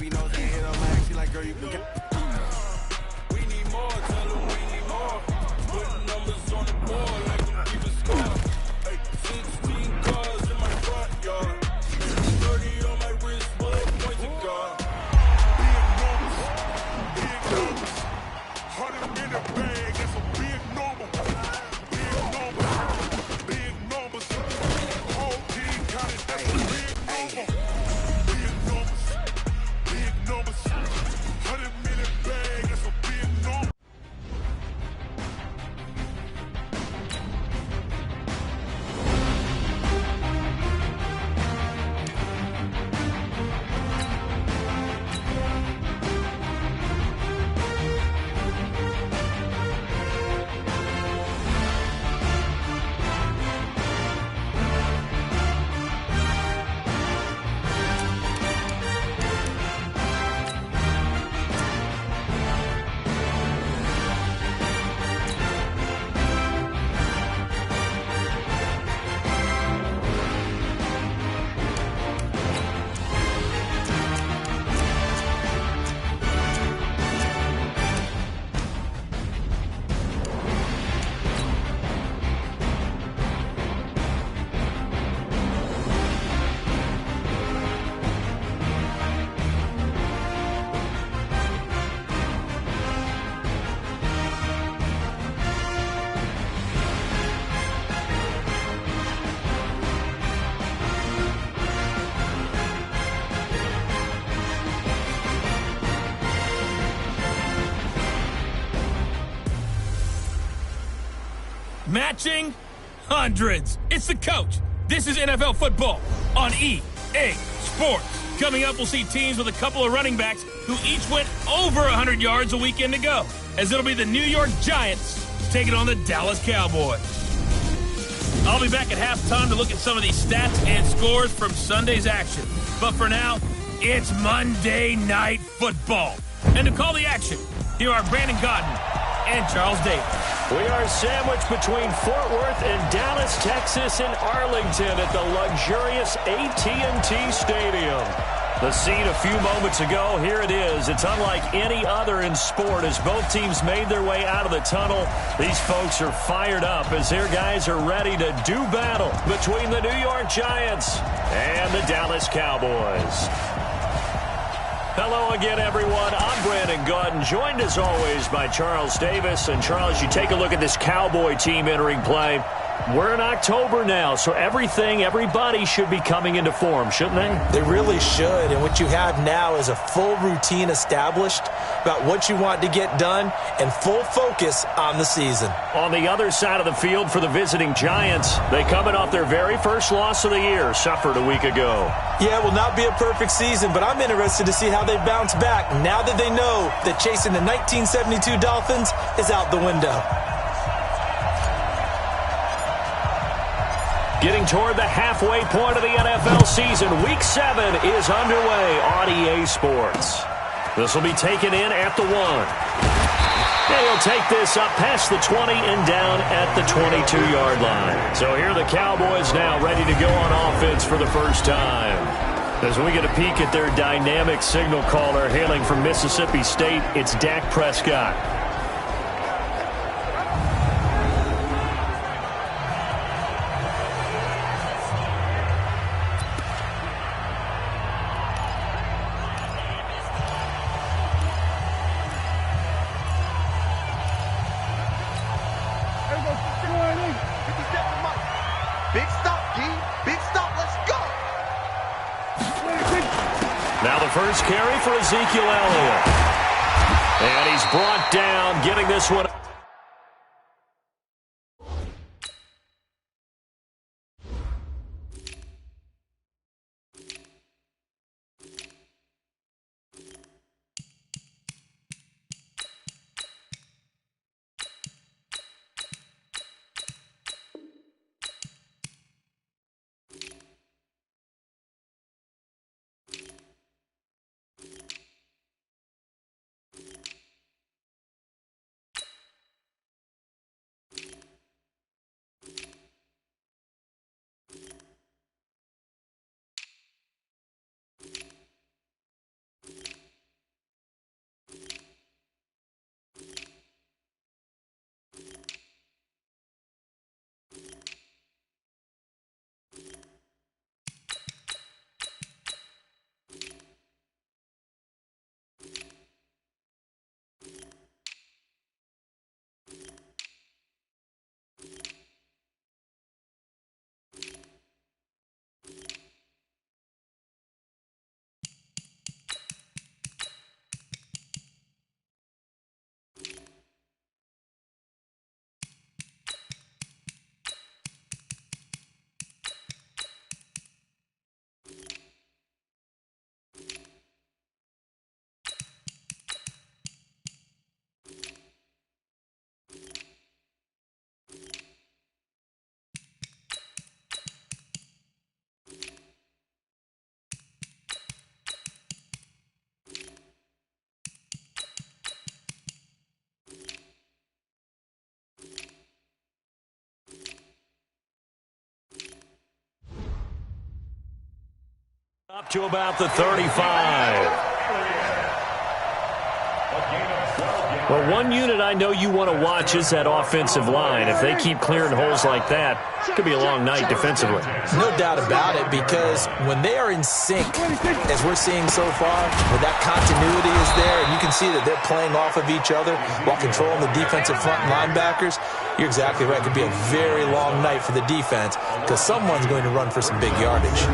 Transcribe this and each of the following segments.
he knows they hit him, man. She like, girl, you can get. We need more, tell him we need more. Putting numbers on the board like them keep a score. Hey, 16 cars in my front yard. 30 on my wrist, bullet point to God. Big numbers, 100-minute bag, that's a big number. Big numbers, big numbers. Whole team counted, that's a big number. Big numbers, big numbers. 100-minute bag, that's a big number. Matching hundreds. It's the coach. This is NFL football on EA Sports. Coming up, we'll see teams with a couple of running backs who each went over 100 yards a weekend ago, as it'll be the New York Giants taking on the Dallas Cowboys. I'll be back at halftime to look at some of these stats and scores from Sunday's action. But for now, it's Monday Night Football. And to call the action, here are Brandon Godden and Charles Davis. We are sandwiched between Fort Worth and Dallas, Texas, and Arlington at the luxurious AT&T Stadium. The scene a few moments ago, here it is. It's unlike any other in sport as both teams made their way out of the tunnel. These folks are fired up as their guys are ready to do battle between the New York Giants and the Dallas Cowboys. Hello again, everyone. I'm Brandon Godden, joined as always by Charles Davis. And Charles, you take a look at this Cowboy team entering play. We're in October now, so everybody should be coming into form, shouldn't they? They really should, and what you have now is a full routine established about what you want to get done and full focus on the season. On the other side of the field for the visiting Giants, they coming off their very first loss of the year, suffered a week ago. Yeah, it will not be a perfect season, but I'm interested to see how they bounce back now that they know that chasing the 1972 Dolphins is out the window. Getting toward the halfway point of the NFL season, Week 7 is underway on EA Sports. This will be taken in at the 1. And he'll take this up past the 20 and down at the 22-yard line. So here are the Cowboys now ready to go on offense for the first time. As we get a peek at their dynamic signal caller hailing from Mississippi State, it's Dak Prescott. Big stop, D. Big stop. Let's go. Now the first carry for Ezekiel Elliott. And he's brought down, getting this one. to about the 35. Well, one unit I know you want to watch is that offensive line. If they keep clearing holes like that, it could be a long night defensively. No doubt about it, because when they are in sync, as we're seeing so far, when that continuity is there, and you can see that they're playing off of each other while controlling the defensive front linebackers, you're exactly right. It could be a very long night for the defense because someone's going to run for some big yardage.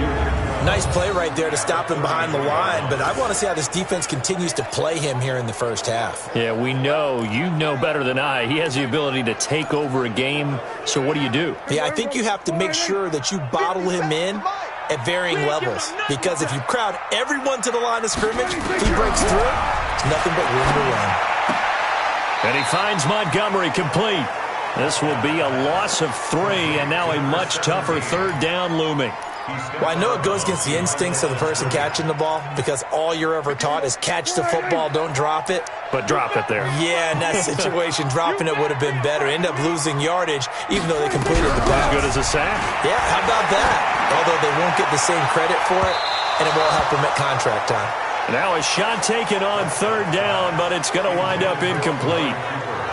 Nice play right there to stop him behind the line, but I want to see how this defense continues to play him here in the first half. Yeah, we know. You know better than I. He has the ability to take over a game, so what do you do? Yeah, I think you have to make sure that you bottle him in at varying levels, because if you crowd everyone to the line of scrimmage, if he breaks through, it's nothing but room to run. And he finds Montgomery complete. This will be a loss of 3, and now a much tougher third down looming. Well, I know it goes against the instincts of the person catching the ball, because all you're ever taught is catch the football, don't drop it. But drop it there. Yeah, in that situation, dropping it would have been better. End up losing yardage, even though they completed the pass. As good as a sack. Yeah, how about that? Although they won't get the same credit for it, and it won't help them at contract time. Now a shot taken on third down, but it's going to wind up incomplete.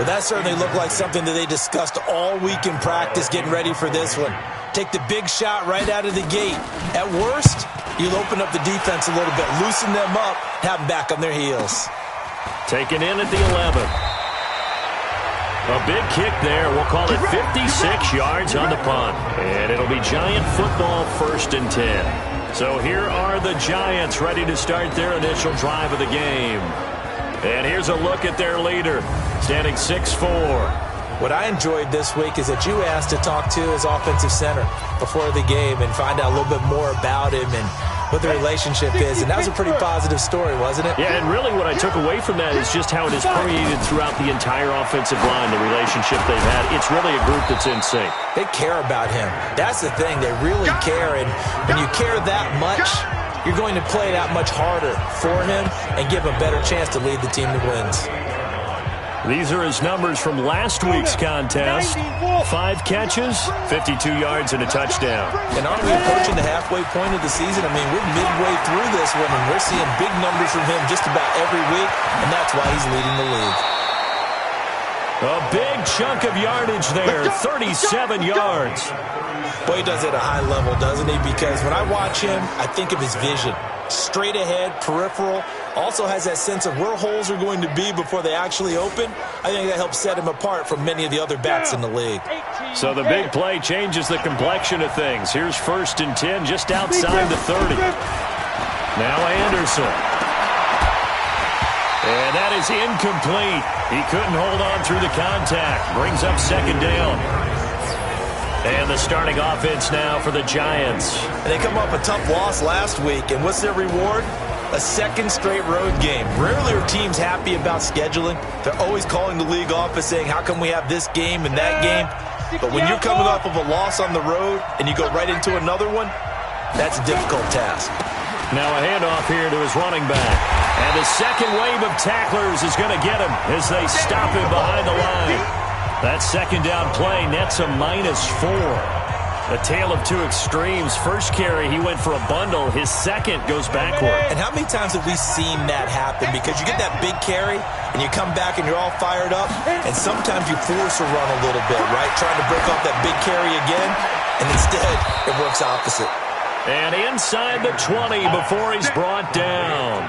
But that certainly looked like something that they discussed all week in practice, getting ready for this one. Take the big shot right out of the gate. At worst, you'll open up the defense a little bit, loosen them up, have them back on their heels. Taken in at the 11. A big kick there. We'll call it 56 yards on the punt. And it'll be Giant football, 1st and 10. So here are the Giants ready to start their initial drive of the game. And here's a look at their leader, standing 6'4". What I enjoyed this week is that you asked to talk to his offensive center before the game and find out a little bit more about him and what the relationship is. And that was a pretty positive story, wasn't it? Yeah, and really what I took away from that is just how it has permeated throughout the entire offensive line, the relationship they've had. It's really a group that's in sync. They care about him. That's the thing. They really care. And when you care that much, you're going to play that much harder for him and give him a better chance to lead the team to wins. These are his numbers from last week's contest. 5 catches, 52 yards, and a touchdown. And aren't we approaching the halfway point of the season? I mean, we're midway through this one, and we're seeing big numbers from him just about every week, and that's why he's leading the league. A big chunk of yardage there, 37 yards. Boy, he does it at a high level, doesn't he? Because when I watch him, I think of his vision. Straight ahead, peripheral, also has that sense of where holes are going to be before they actually open. I think that helps set him apart from many of the other backs in the league. So the big play changes the complexion of things. Here's 1st and 10 just outside the 30. Now Anderson. And that is incomplete. He couldn't hold on through the contact. Brings up 2nd down. And the starting offense now for the Giants. And they come off a tough loss last week, and what's their reward? A 2nd straight road game. Rarely are teams happy about scheduling. They're always calling the league office saying, how come we have this game and that game? But when you're coming off of a loss on the road and you go right into another one, that's a difficult task. Now a handoff here to his running back. And the second wave of tacklers is going to get him as they stop him behind the line. That 2nd down play nets a -4. A tale of two extremes. First carry, he went for a bundle. His second goes backward. And how many times have we seen that happen? Because you get that big carry, and you come back and you're all fired up, and sometimes you force a run a little bit, right? Trying to break off that big carry again, and instead it works opposite. And inside the 20 before he's brought down.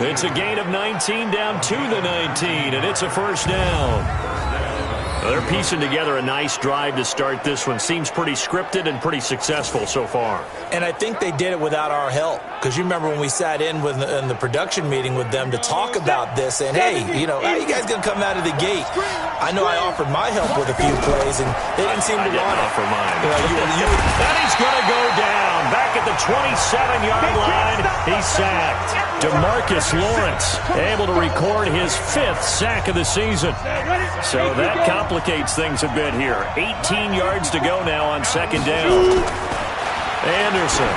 It's a gain of 19 down to the 19, and it's a 1st down. They're piecing together a nice drive to start this one. Seems pretty scripted and pretty successful so far. And I think they did it without our help. Because you remember when we sat in the production meeting with them to talk about this, and hey, you know, how are you guys going to come out of the gate? I know I offered my help with a few plays, and they didn't seem to want it. Offer mine. And he's going to go down. Back at the 27-yard line, he's sacked. DeMarcus Lawrence able to record his 5th sack of the season. So that complicates things a bit here. 18 yards to go now on 2nd down. Anderson.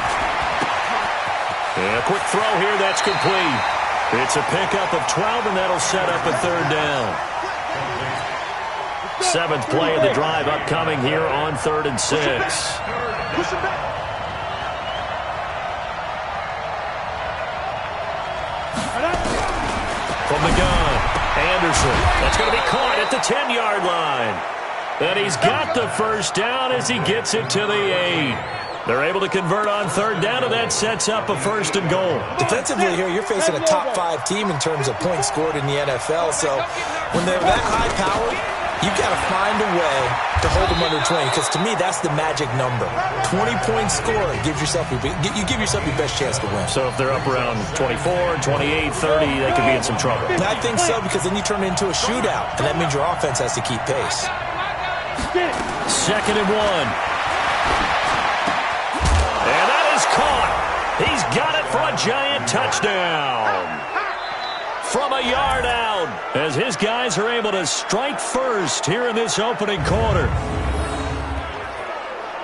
And a quick throw here, that's complete. It's a pickup of 12, and that'll set up a 3rd down. 7th play of the drive upcoming here on 3rd and 6. From the gun, Anderson. That's going to be caught at the 10-yard line. And he's got the first down as he gets it to the 8. They're able to convert on third down, and that sets up a first and goal. Defensively here, you're facing a top-5 team in terms of points scored in the NFL. So when they're that high-powered, you've got to find a way to hold them under 20, because to me, that's the magic number. 20-point score gives yourself you give yourself your best chance to win. So if they're up around 24, 28, 30, they could be in some trouble. I think so, because then you turn it into a shootout, and that means your offense has to keep pace. 2nd and 1. And that is caught. He's got it for a giant touchdown. From a yard out, as his guys are able to strike first here in this opening quarter.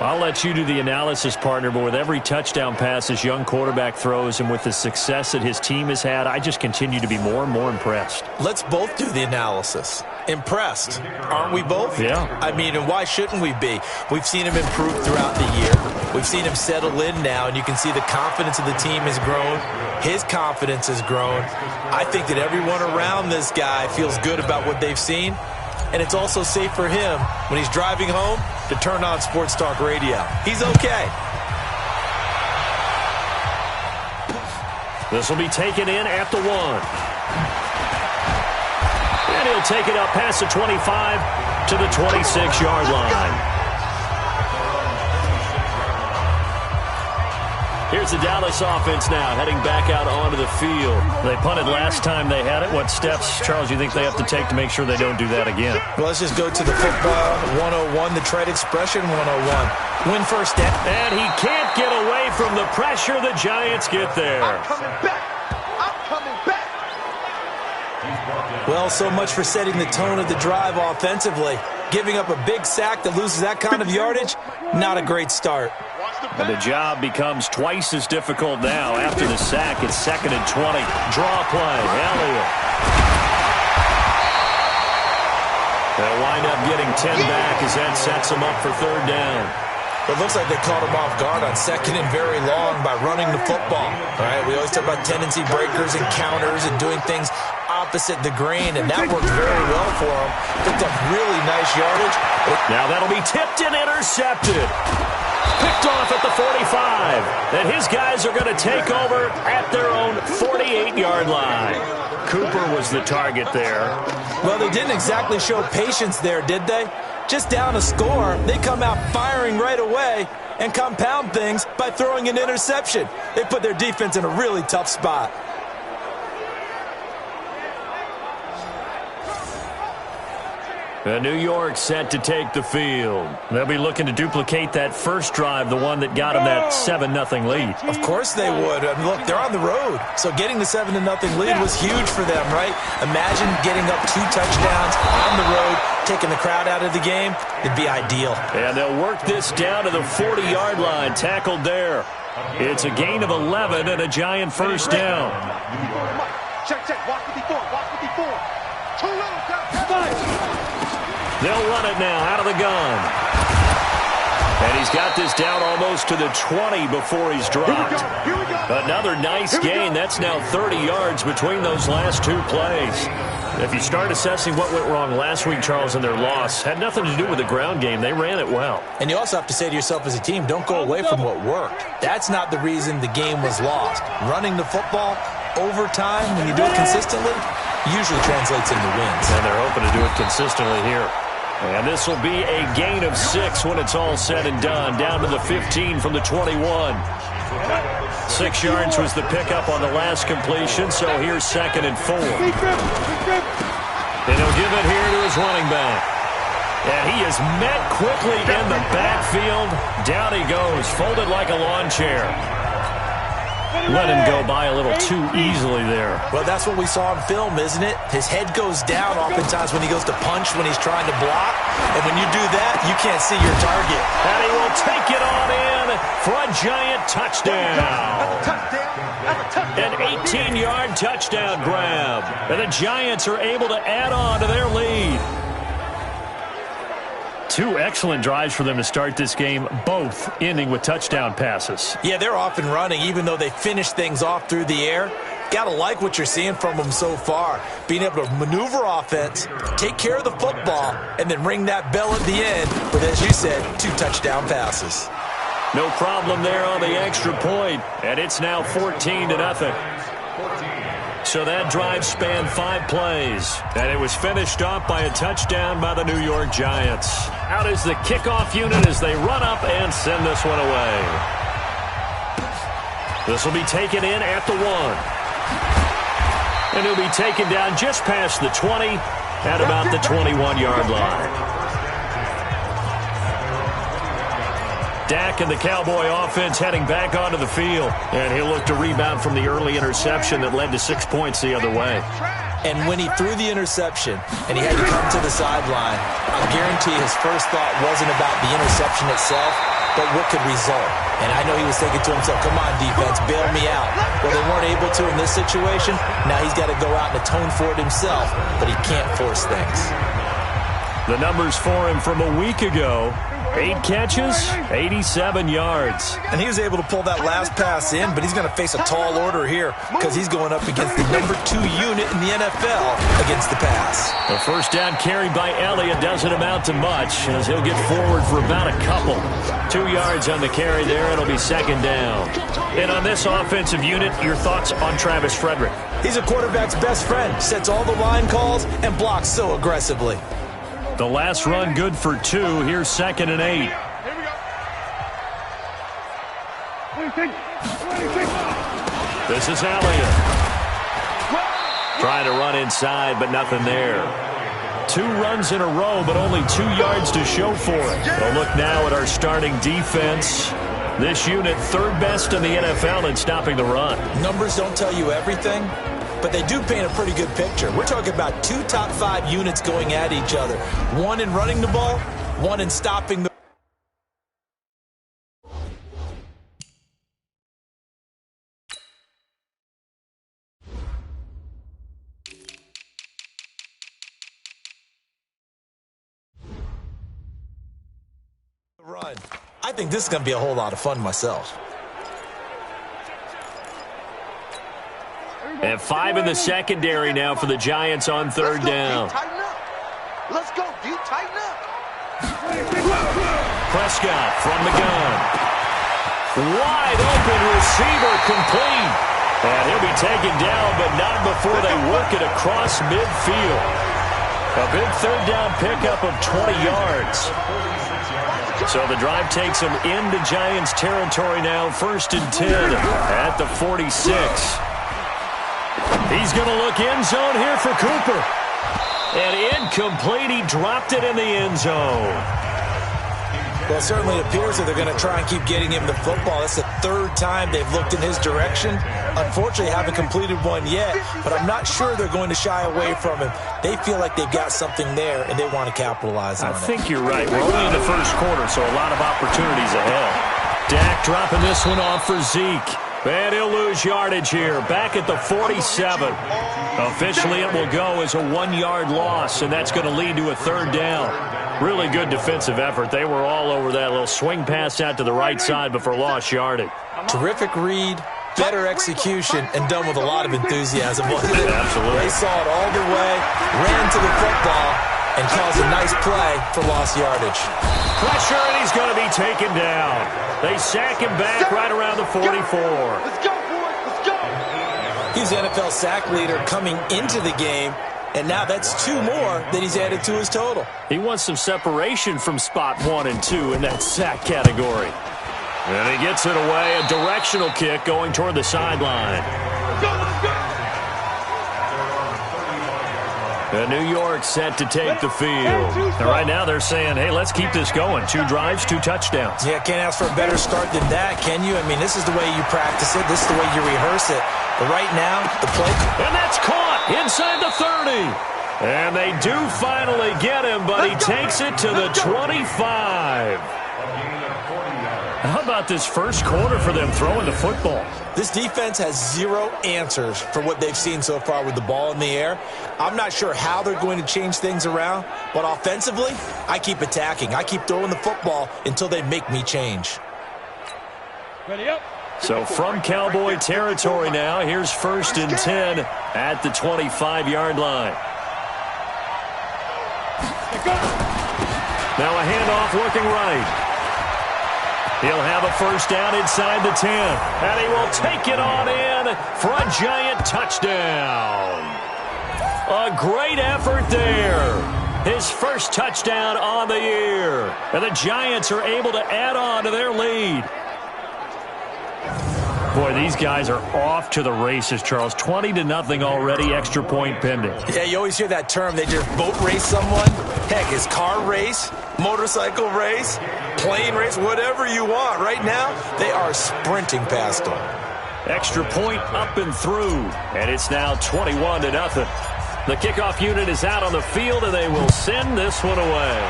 I'll let you do the analysis, partner, but with every touchdown pass this young quarterback throws and with the success that his team has had, I just continue to be more and more impressed. Let's both do the analysis. Impressed. Aren't we both? Yeah. I mean, and why shouldn't we be? We've seen him improve throughout the year. We've seen him settle in now, and you can see the confidence of the team has grown. His confidence has grown. I think that everyone around this guy feels good about what they've seen, and it's also safe for him when he's driving home to turn on Sports Talk Radio. He's okay. This will be taken in at the 1. And he'll take it up past the 25 to the 26-yard line. Here's the Dallas offense now, heading back out onto the field. They punted last time they had it. What steps, Charles, you think they have to take to make sure they don't do that again? Well, let's just go to the football 101, the trade expression 101. Win first down. And he can't get away from the pressure. The Giants get there. I'm coming back. I'm coming back. Well, so much for setting the tone of the drive offensively. Giving up a big sack that loses that kind of yardage, not a great start. And the job becomes twice as difficult now. After the sack, it's 2nd and 20. Draw play. Elliott. They'll wind up getting 10 back as that sets them up for third down. It looks like they caught him off guard on 2nd and very long by running the football. All right, we always talk about tendency breakers and counters and doing things opposite the grain, and that worked very well for him. Picked up really nice yardage. Now that'll be tipped and intercepted. Picked off at the 45. And his guys are going to take over at their own 48-yard line. Cooper was the target there. Well, they didn't exactly show patience there, did they? Just down a score, they come out firing right away and compound things by throwing an interception. They put their defense in a really tough spot. And New York set to take the field. They'll be looking to duplicate that first drive, the one that got them that 7-0 lead. Of course they would. I mean, look, they're on the road. So getting the 7-0 lead was huge for them, right? Imagine getting up 2 touchdowns on the road, taking the crowd out of the game. It'd be ideal. And they'll work this down to the 40-yard line, tackled there. It's a gain of 11 and a Giant first down. Check, check. Watch with the 4. Watch with the 4. Too little. They'll run it now out of the gun. And he's got this down almost to the 20 before he's dropped. Here we go. Another nice gain. That's now 30 yards between those last 2 plays. If you start assessing what went wrong last week, Charles, in their loss, had nothing to do with the ground game. They ran it well. And you also have to say to yourself as a team, don't go away from what worked. That's not the reason the game was lost. Running the football overtime, when you do it consistently, usually translates into wins. And they're hoping to do it consistently here. And this will be a gain of 6 when it's all said and done. Down to the 15 from the 21. 6 yards was the pickup on the last completion, so here's 2nd and 4. And he'll give it here to his running back. And he is met quickly in the backfield. Down he goes, folded like a lawn chair. Let him go by a little too easily there. Well, that's what we saw in film, isn't it? His head goes down oftentimes when he goes to punch, when he's trying to block. And when you do that, you can't see your target. And he will take it on in for a Giant touchdown. An 18-yard touchdown grab. And the Giants are able to add on to their lead. Two excellent drives for them to start this game, both ending with touchdown passes. Yeah, they're off and running, even though they finished things off through the air. Got to like what you're seeing from them so far. Being able to maneuver offense, take care of the football, and then ring that bell at the end with, as you said, 2 touchdown passes. No problem there on the extra point, and it's now 14-0. So that drive spanned 5 plays, and it was finished off by a touchdown by the New York Giants. Out is the kickoff unit as they run up and send this one away. This will be taken in at the 1. And he'll be taken down just past the 20 at about the 21-yard line. Dak and the Cowboy offense heading back onto the field. And he'll look to rebound from the early interception that led to 6 points the other way. And when he threw the interception and he had to come to the sideline, I guarantee his first thought wasn't about the interception itself, but what could result. And I know he was thinking to himself, come on, defense, bail me out. Well, they weren't able to in this situation. Now he's got to go out and atone for it himself, but he can't force things. The numbers for him from a week ago: 8 catches, 87 yards. And he was able to pull that last pass in, but he's going to face a tall order here because he's going up against the number 2 unit in the NFL against the pass. The first down carried by Elliott doesn't amount to much as he'll get forward for about a couple. 2 yards on the carry there. It'll be 2nd down. And on this offensive unit, your thoughts on Travis Frederick? He's a quarterback's best friend. Sets all the line calls and blocks so aggressively. The last run good for 2. Here's 2nd and 8. This is Elliott. Trying to run inside, but nothing there. 2 runs in a row, but only 2 yards to show for it. We'll look now at our starting defense. This unit, 3rd best in the NFL in stopping the run. Numbers don't tell you everything, but they do paint a pretty good picture. We're talking about 2 top 5 units going at each other. 1 in running the ball, 1 in stopping the run. I think this is going to be a whole lot of fun myself. And 5 in the secondary now for the Giants on 3rd down. Let's go, D. Tighten up. Prescott from the gun. Wide open receiver complete. And he'll be taken down, but not before they work it across midfield. A big 3rd down pickup of 20 yards. So the drive takes him into Giants territory now. 1st and 10 at the 46. He's going to look end zone here for Cooper. And incomplete. He dropped it in the end zone. Well, it certainly appears that they're going to try and keep getting him the football. That's the 3rd time they've looked in his direction. Unfortunately, haven't completed one yet, but I'm not sure they're going to shy away from him. They feel like they've got something there, and they want to capitalize on it. I think you're right. We're only in the 1st quarter, so a lot of opportunities ahead. Dak dropping this one off for Zeke. And he'll lose yardage here. Back at the 47. Officially, it will go as a 1-yard loss, and that's going to lead to a 3rd down. Really good defensive effort. They were all over that little swing pass out to the right side, but for lost yardage. Terrific read, better execution, and done with a lot of enthusiasm, wasn't it? Absolutely. They saw it all the way, ran to the football, and caused a nice play for lost yardage. Pressure, and he's going to be taken down. They sack him back right around the 44. Let's go, boys. Let's go. He's NFL sack leader coming into the game, and now that's 2 more that he's added to his total. He wants some separation from spot 1 and 2 in that sack category. And he gets it away, a directional kick going toward the sideline. And New York set to take the field. And right now they're saying, hey, let's keep this going. 2 drives, 2 touchdowns. Yeah, can't ask for a better start than that, can you? I mean, this is the way you practice it. This is the way you rehearse it. But right now, the play... And that's caught inside the 30. And they do finally get him, but he takes it to the 25. How about this first quarter for them throwing the football? This defense has zero answers for what they've seen so far with the ball in the air. I'm not sure how they're going to change things around, but offensively, I keep attacking. I keep throwing the football until they make me change. Ready up. So from Cowboy territory now, here's 1st and 10 at the 25-yard line. Now a handoff working right. He'll have a first down inside the 10. And he will take it on in for a giant touchdown. A great effort there. His first touchdown on the year. And the Giants are able to add on to their lead. Boy, these guys are off to the races, Charles. 20-0 already, extra point pending. Yeah, you always hear that term. They just boat race someone. Heck, it's car race, motorcycle race, plane race, whatever you want. Right now, they are sprinting past them. Extra point up and through. And it's now 21-0. The kickoff unit is out on the field, and they will send this one away.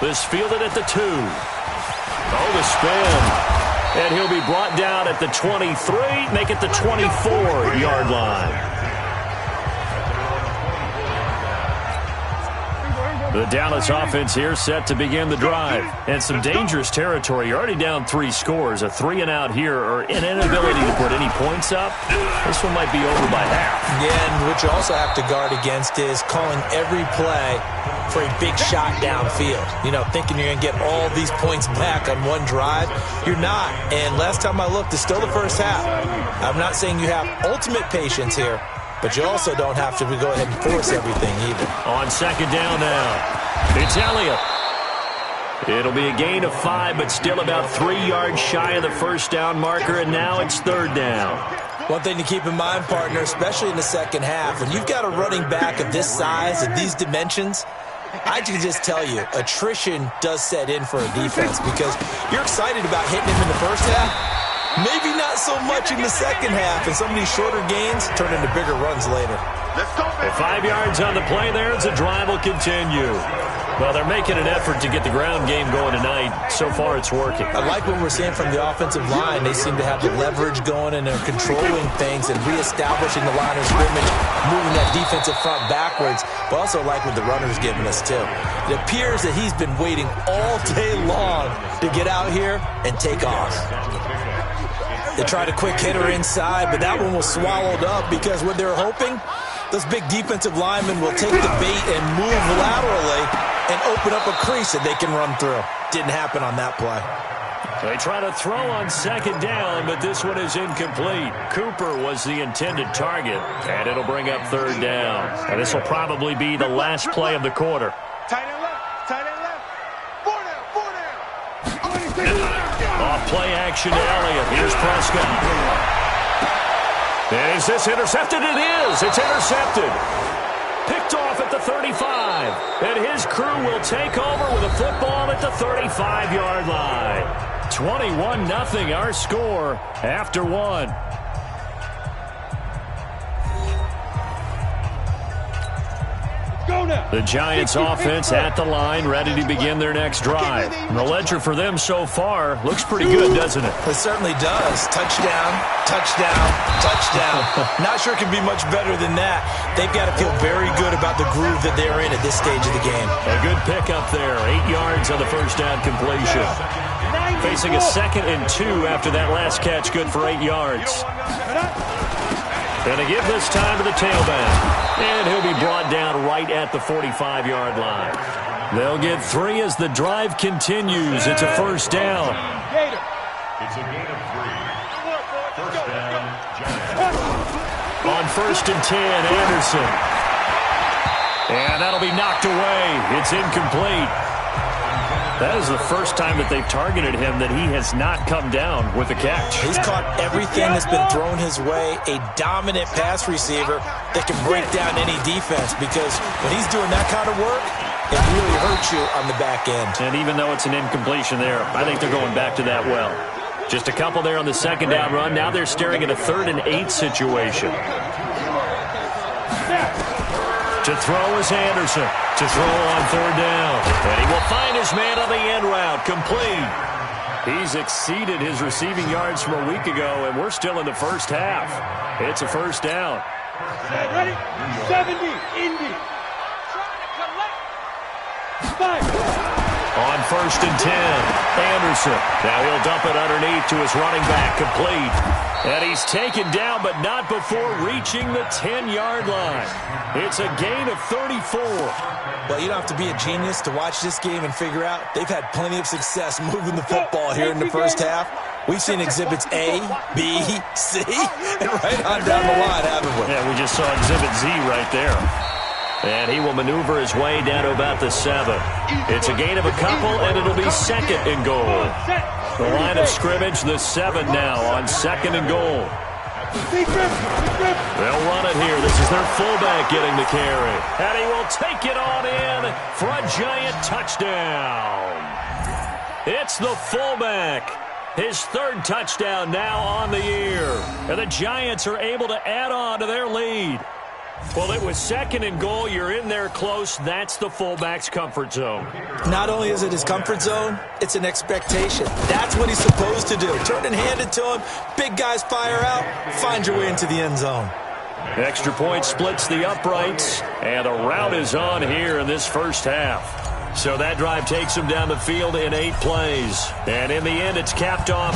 This fielded at the 2. Oh, the spin. And he'll be brought down at the 23, make it the 24-yard line. The Dallas offense here set to begin the drive. And some dangerous territory. You're already down 3 scores. A 3-and-out here or an inability to put any points up. This one might be over by half. Yeah, and what you also have to guard against is calling every play for a big shot downfield. You know, thinking you're going to get all these points back on one drive. You're not. And last time I looked, it's still the first half. I'm not saying you have ultimate patience here, but you also don't have to go ahead and force everything either. On 2nd down now, it's Elliott. It'll be a gain of 5, but still about 3 yards shy of the first down marker, and now it's 3rd down. One thing to keep in mind, partner, especially in the second half, when you've got a running back of this size and these dimensions, I can just tell you, attrition does set in for a defense because you're excited about hitting him in the first half. Maybe not so much in the second half, and some of these shorter gains turn into bigger runs later. Let's go, man. 5 yards on the play there as the drive will continue. Well, they're making an effort to get the ground game going tonight. So far, it's working. I like what we're seeing from the offensive line. They seem to have the leverage going, and they're controlling things and reestablishing the line of scrimmage, moving that defensive front backwards. But also like what the runner's giving us, too. It appears that he's been waiting all day long to get out here and take off. They tried a quick hitter inside, but that one was swallowed up because what they're hoping, those big defensive linemen will take the bait and move laterally and open up a crease that they can run through. Didn't happen on that play. They try to throw on 2nd down, but this one is incomplete. Cooper was the intended target, and it'll bring up 3rd down. And this will probably be the last play of the quarter. Tight end left. Tight end left. 4 down. Off play action to Elliott. Here's Prescott. And is this intercepted? It is. It's intercepted. Picked off at the 35. And his crew will take over with a football at the 35-yard line. 21-0 our score after 1. The Giants offense at the line, ready to begin their next drive. And the ledger for them so far looks pretty good, doesn't it? It certainly does. Touchdown, touchdown, touchdown. Not sure it can be much better than that. They've got to feel very good about the groove that they're in at this stage of the game. A good pickup there. 8 yards on the first down completion. Facing a 2nd and 2 after that last catch, good for 8 yards. And they give this time to the tailback. And he'll be brought down right at the 45-yard line. They'll get 3 as the drive continues. It's a first down. It's a gain of 3. First down, Giants. On 1st and 10, Anderson. And that'll be knocked away. It's incomplete. That is the first time that they've targeted him that he has not come down with a catch. He's caught everything that's been thrown his way. A dominant pass receiver that can break down any defense because when he's doing that kind of work, it really hurts you on the back end. And even though it's an incompletion there, I think they're going back to that well. Just a couple there on the 2nd down run. Now they're staring at a 3rd and 8 situation. To throw is Anderson. To throw on third down. And he will find his man on the end route. Complete. He's exceeded his receiving yards from a week ago, and we're still in the first half. It's a first down. Ready? 70, Indy. On first and 10, Anderson. Now he'll dump it underneath to his running back, complete. And he's taken down, but not before reaching the 10-yard line. It's a gain of 34. Well, you don't have to be a genius to watch this game and figure out they've had plenty of success moving the football here in the first half. We've seen exhibits A, B, C, and right on down the line, haven't we? Yeah, we just saw exhibit Z right there. And he will maneuver his way down to about the 7. It's a gain of a couple, and it'll be second and goal. The line of scrimmage, the 7 now on second and goal. They'll run it here. This is their fullback getting the carry. And he will take it on in for a giant touchdown. It's the fullback. His third touchdown now on the year. And the Giants are able to add on to their lead. Well, it was second and goal. You're in there close. That's the fullback's comfort zone. Not only is it his comfort zone, it's an expectation. That's what he's supposed to do. Turn and hand it to him. Big guys fire out. Find your way into the end zone. Extra point splits the uprights, and a rout is on here in this first half. So that drive takes him down the field in 8 plays. And in the end, it's capped off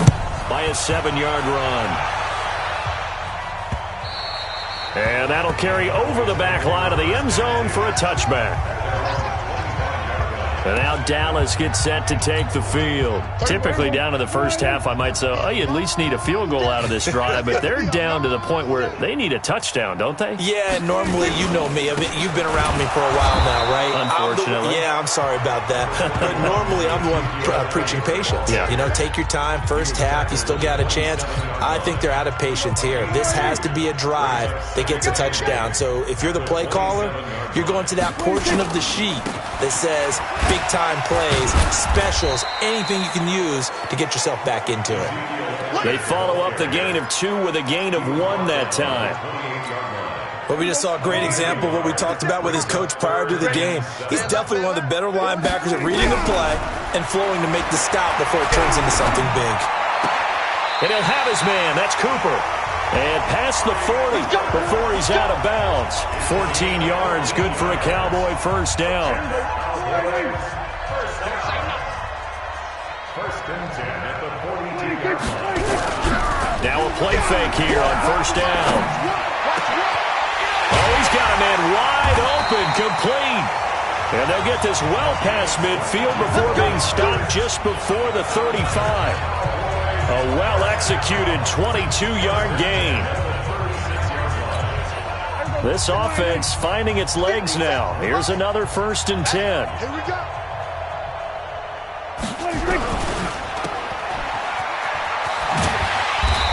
by a 7-yard run. And that'll carry over the back line of the end zone for a touchback. And now Dallas gets set to take the field. Typically down to the first half, I might say, oh, you at least need a field goal out of this drive. But they're down to the point where they need a touchdown, don't they? Yeah, normally, you know me. I mean, you've been around me for a while now, right? Unfortunately. I'm sorry about that. But normally, I'm the one preaching patience. Yeah. You know, take your time. First half, you still got a chance. I think they're out of patience here. This has to be a drive that gets a touchdown. So if you're the play caller, you're going to that portion of the sheet that says big-time plays, specials, anything you can use to get yourself back into it. They follow up the gain of 2 with a gain of 1 that time. But we just saw a great example of what we talked about with his coach prior to the game. He's definitely one of the better linebackers at reading the play and flowing to make the stop before it turns into something big. And he'll have his man. That's Cooper. And past the 40 before he's out of bounds. 14 yards, good for a Cowboy first down. Now a play fake here on first down. Oh, he's got a man wide open, complete. And they'll get this well past midfield before being stopped just before the 35. A well-executed 22-yard gain. This offense finding its legs now. Here's another first and 10. Here we go.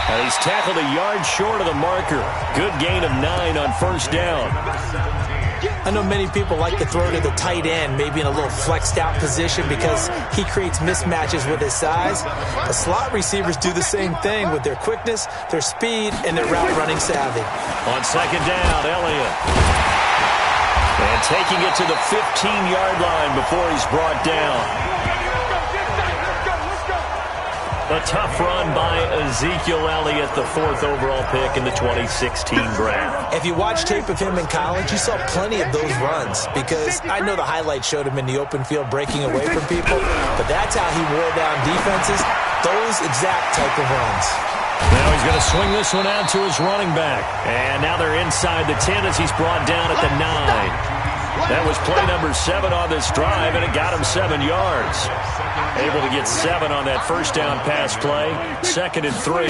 And he's tackled a yard short of the marker. Good gain of 9 on first down. I know many people like to throw to the tight end, maybe in a little flexed out position because he creates mismatches with his size. But slot receivers do the same thing with their quickness, their speed, and their route running savvy. On second down, Elliott. And taking it to the 15-yard line before he's brought down. A tough run by Ezekiel Elliott, the 4th overall pick in the 2016 draft. If you watch tape of him in college, you saw plenty of those runs because I know the highlights showed him in the open field breaking away from people, but that's how he wore down defenses, those exact type of runs. Now he's going to swing this one out to his running back. And now they're inside the 10 as he's brought down at the 9. That was play number 7 on this drive, and it got him 7 yards. Able to get 7 on that first down pass play. 2nd and 3.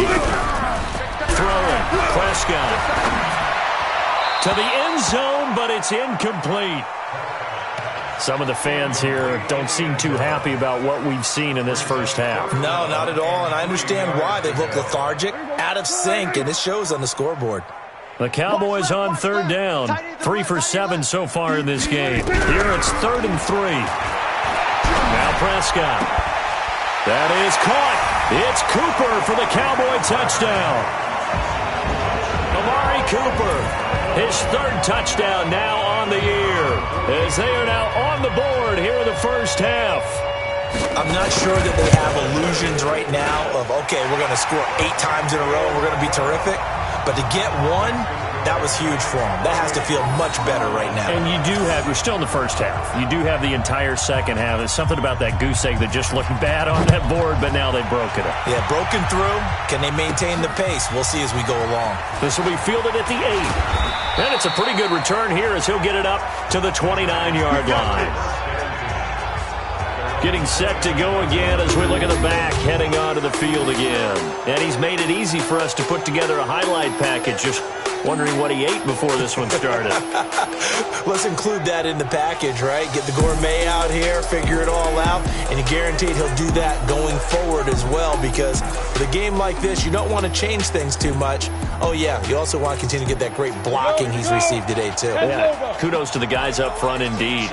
Throwing. Prescott. To the end zone, but it's incomplete. Some of the fans here don't seem too happy about what we've seen in this first half. No, not at all, and I understand why. They look lethargic, out of sync, and it shows on the scoreboard. The Cowboys on third down. 3 for 7 so far in this game. Here it's 3rd and 3. Now Prescott. That is caught. It's Cooper for the Cowboy touchdown. Amari Cooper. His third touchdown now on the year, as they are now on the board here in the first half. I'm not sure that they have illusions right now of, okay, we're going to score 8 times in a row and we're going to be terrific. But to get one, that was huge for them. That has to feel much better right now. And you're still in the first half. You do have the entire second half. There's something about that goose egg that just looked bad on that board, but now they've broken it. Yeah, broken through. Can they maintain the pace? We'll see as we go along. This will be fielded at the 8. And it's a pretty good return here as he'll get it up to the 29-yard line. Getting set to go again as we look at the back, heading onto the field again. And he's made it easy for us to put together a highlight package. Just wondering what he ate before this one started. Let's include that in the package, right? Get the gourmet out here, figure it all out, and you're guaranteed he'll do that going forward as well, because with a game like this, you don't want to change things too much. Oh, yeah, you also want to continue to get that great blocking he's received today, too. Yeah, kudos to the guys up front indeed.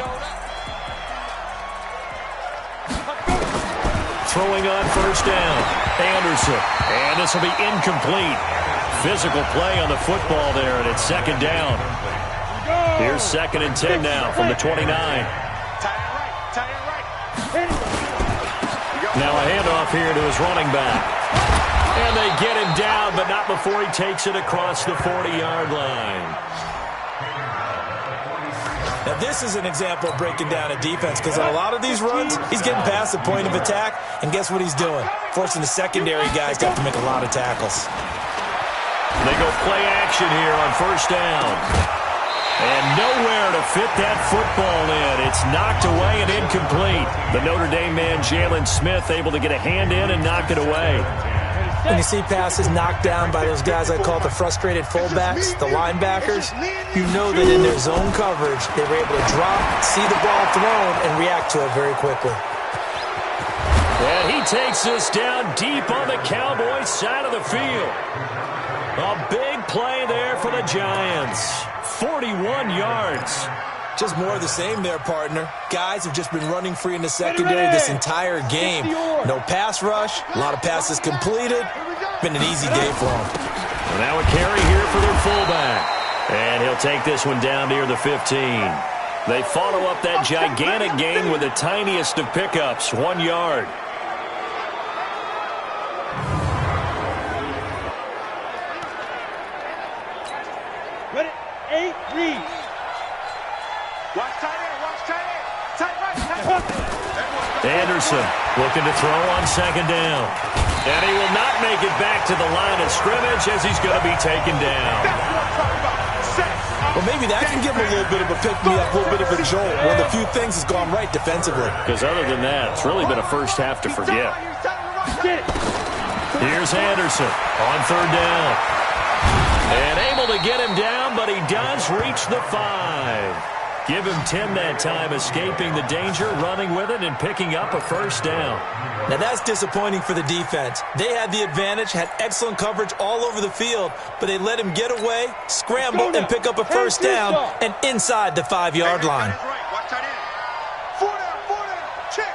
Throwing on first down, Anderson. And this will be incomplete. Physical play on the football there, and it's second down. Here's 2nd and 10 now from the 29. Now a handoff here to his running back. And they get him down, but not before he takes it across the 40-yard line. Now, this is an example of breaking down a defense, because on a lot of these runs, he's getting past the point of attack, and guess what he's doing? Forcing the secondary guys to have to make a lot of tackles. They go play action here on first down. And nowhere to fit that football in. It's knocked away and incomplete. The Notre Dame man, Jalen Smith, able to get a hand in and knock it away. When you see passes knocked down by those guys I call the frustrated fullbacks, the linebackers, you know that in their zone coverage, they were able to drop, see the ball thrown, and react to it very quickly. And he takes this down deep on the Cowboys side of the field. A big play there for the Giants. 41 yards. Just more of the same there, partner. Guys have just been running free in the secondary this entire game. No pass rush, a lot of passes completed. Been an easy day for them. And now a carry here for their fullback. And he'll take this one down near the 15. They follow up that gigantic gain with the tiniest of pickups, 1 yard. Ready? 8, read. Watch tight end, watch tight end. Tight right, tight left. Anderson looking to throw on second down. And he will not make it back to the line of scrimmage as he's going to be taken down. That's what I'm talking about. Well, maybe that can give him a little bit of a pick-me-up, a little bit of a jolt. One of the few things that's gone right defensively. Because other than that, it's really been a first half to forget. Here's Anderson on third down. And able to get him down, but he does reach the 5. Give him 10 that time, escaping the danger, running with it, and picking up a first down. Now that's disappointing for the defense. They had the advantage, had excellent coverage all over the field, but they let him get away, scramble, and pick up a first down, and inside the 5-yard line. Watch tight end. 4 down. Check.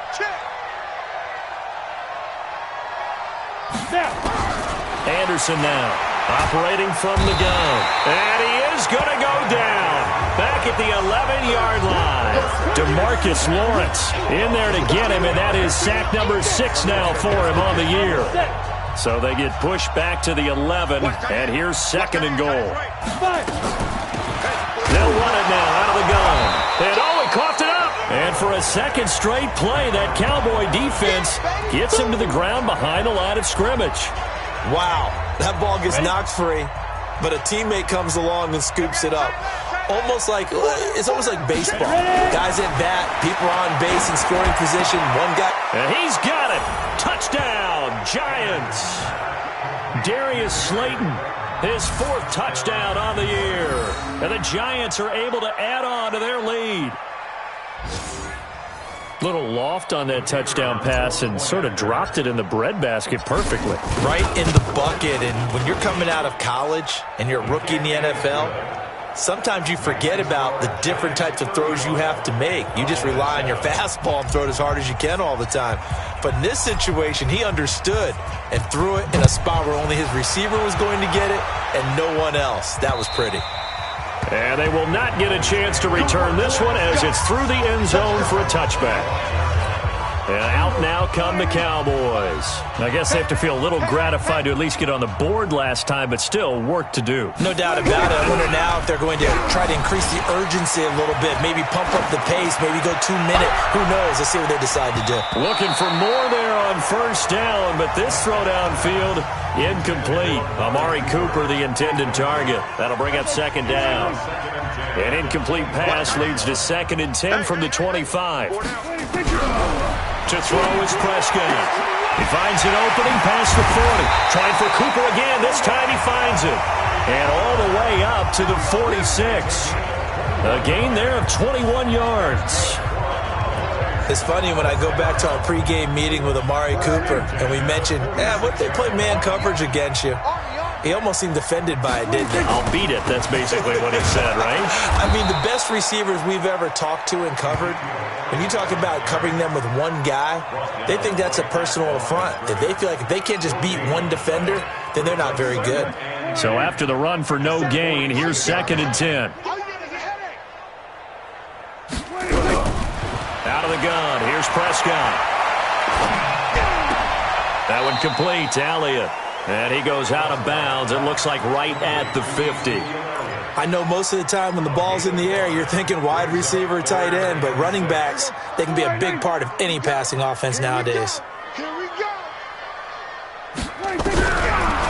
Anderson now, operating from the gun. And he is going to go down. Back at the 11-yard line. DeMarcus Lawrence in there to get him, and that is sack number 6 now for him on the year. So they get pushed back to the 11, and here's 2nd and goal. They'll run it now out of the gun. And he coughed it up. And for a second straight play, that Cowboy defense gets him to the ground behind the line of scrimmage. Wow, that ball gets knocked free, but a teammate comes along and scoops it up. It's almost like baseball. Guys at bat, people on base in scoring position. One guy. And he's got it. Touchdown, Giants. Darius Slayton, his 4th touchdown on the year. And the Giants are able to add on to their lead. Little loft on that touchdown pass and sort of dropped it in the breadbasket perfectly. Right in the bucket. And when you're coming out of college and you're a rookie in the NFL, sometimes you forget about the different types of throws you have to make. You just rely on your fastball and throw it as hard as you can all the time. But in this situation, he understood and threw it in a spot where only his receiver was going to get it and no one else. That was pretty. And they will not get a chance to return this one as it's through the end zone for a touchback. And out now come the Cowboys. I guess they have to feel a little gratified to at least get on the board last time, but still work to do. No doubt about it. I wonder now if they're going to try to increase the urgency a little bit, maybe pump up the pace, maybe go 2 minute. Who knows? Let's see what they decide to do. Looking for more there on first down, but this throw downfield incomplete. Amari Cooper, the intended target. That'll bring up second down. An incomplete pass leads to 2nd and 10 from the 25. To throw is Prescott. He finds an opening past the 40. Trying for Cooper again. This time he finds it. And all the way up to the 46. A gain there of 21 yards. It's funny when I go back to our pregame meeting with Amari Cooper and we mentioned, what if they play man coverage against you? He almost seemed offended by it, didn't he? I'll beat it. That's basically what he said, right? I mean, the best receivers we've ever talked to and covered, when you talk about covering them with one guy, they think that's a personal affront. If they feel like if they can't just beat one defender, then they're not very good. So after the run for no gain, here's 2nd and 10. Out of the gun. Here's Prescott. That one complete to Elliott. And he goes out of bounds. It looks like right at the 50. I know most of the time when the ball's in the air, you're thinking wide receiver, tight end, but running backs, they can be a big part of any passing offense nowadays. Here we go.